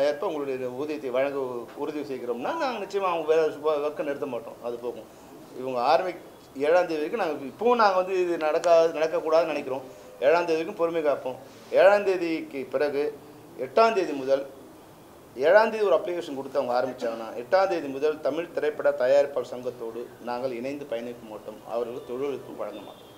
ஏற்ப உங்களுடைய ஊதியத்தை வழங்க உறுதி செய்கிறோம்னா நாங்கள் நிச்சயமாக அவங்க வேலை ஒர்க்கை நிறுத்த மாட்டோம். அது போகும். இவங்க 7ஆம் தேதி வரைக்கும் நாங்கள் இப்போவும் நாங்கள் வந்து இது நடக்கக்கூடாதுன்னு நினைக்கிறோம். 7ஆம் தேதி வரைக்கும் பொறுமை காப்போம். 7ஆம் தேதிக்கு பிறகு 8ஆம் தேதி முதல் 7ஆம் தேதி ஒரு அப்ளிகேஷன் கொடுத்து அவங்க ஆரம்பித்தாங்கன்னா 8ஆம் தேதி முதல் தமிழ் திரைப்பட தயாரிப்பாளர் சங்கத்தோடு நாங்கள் இணைந்து பயணிக்க மாட்டோம், அவர்களுக்கு தொழில்நுட்பம் வழங்க மாட்டோம்.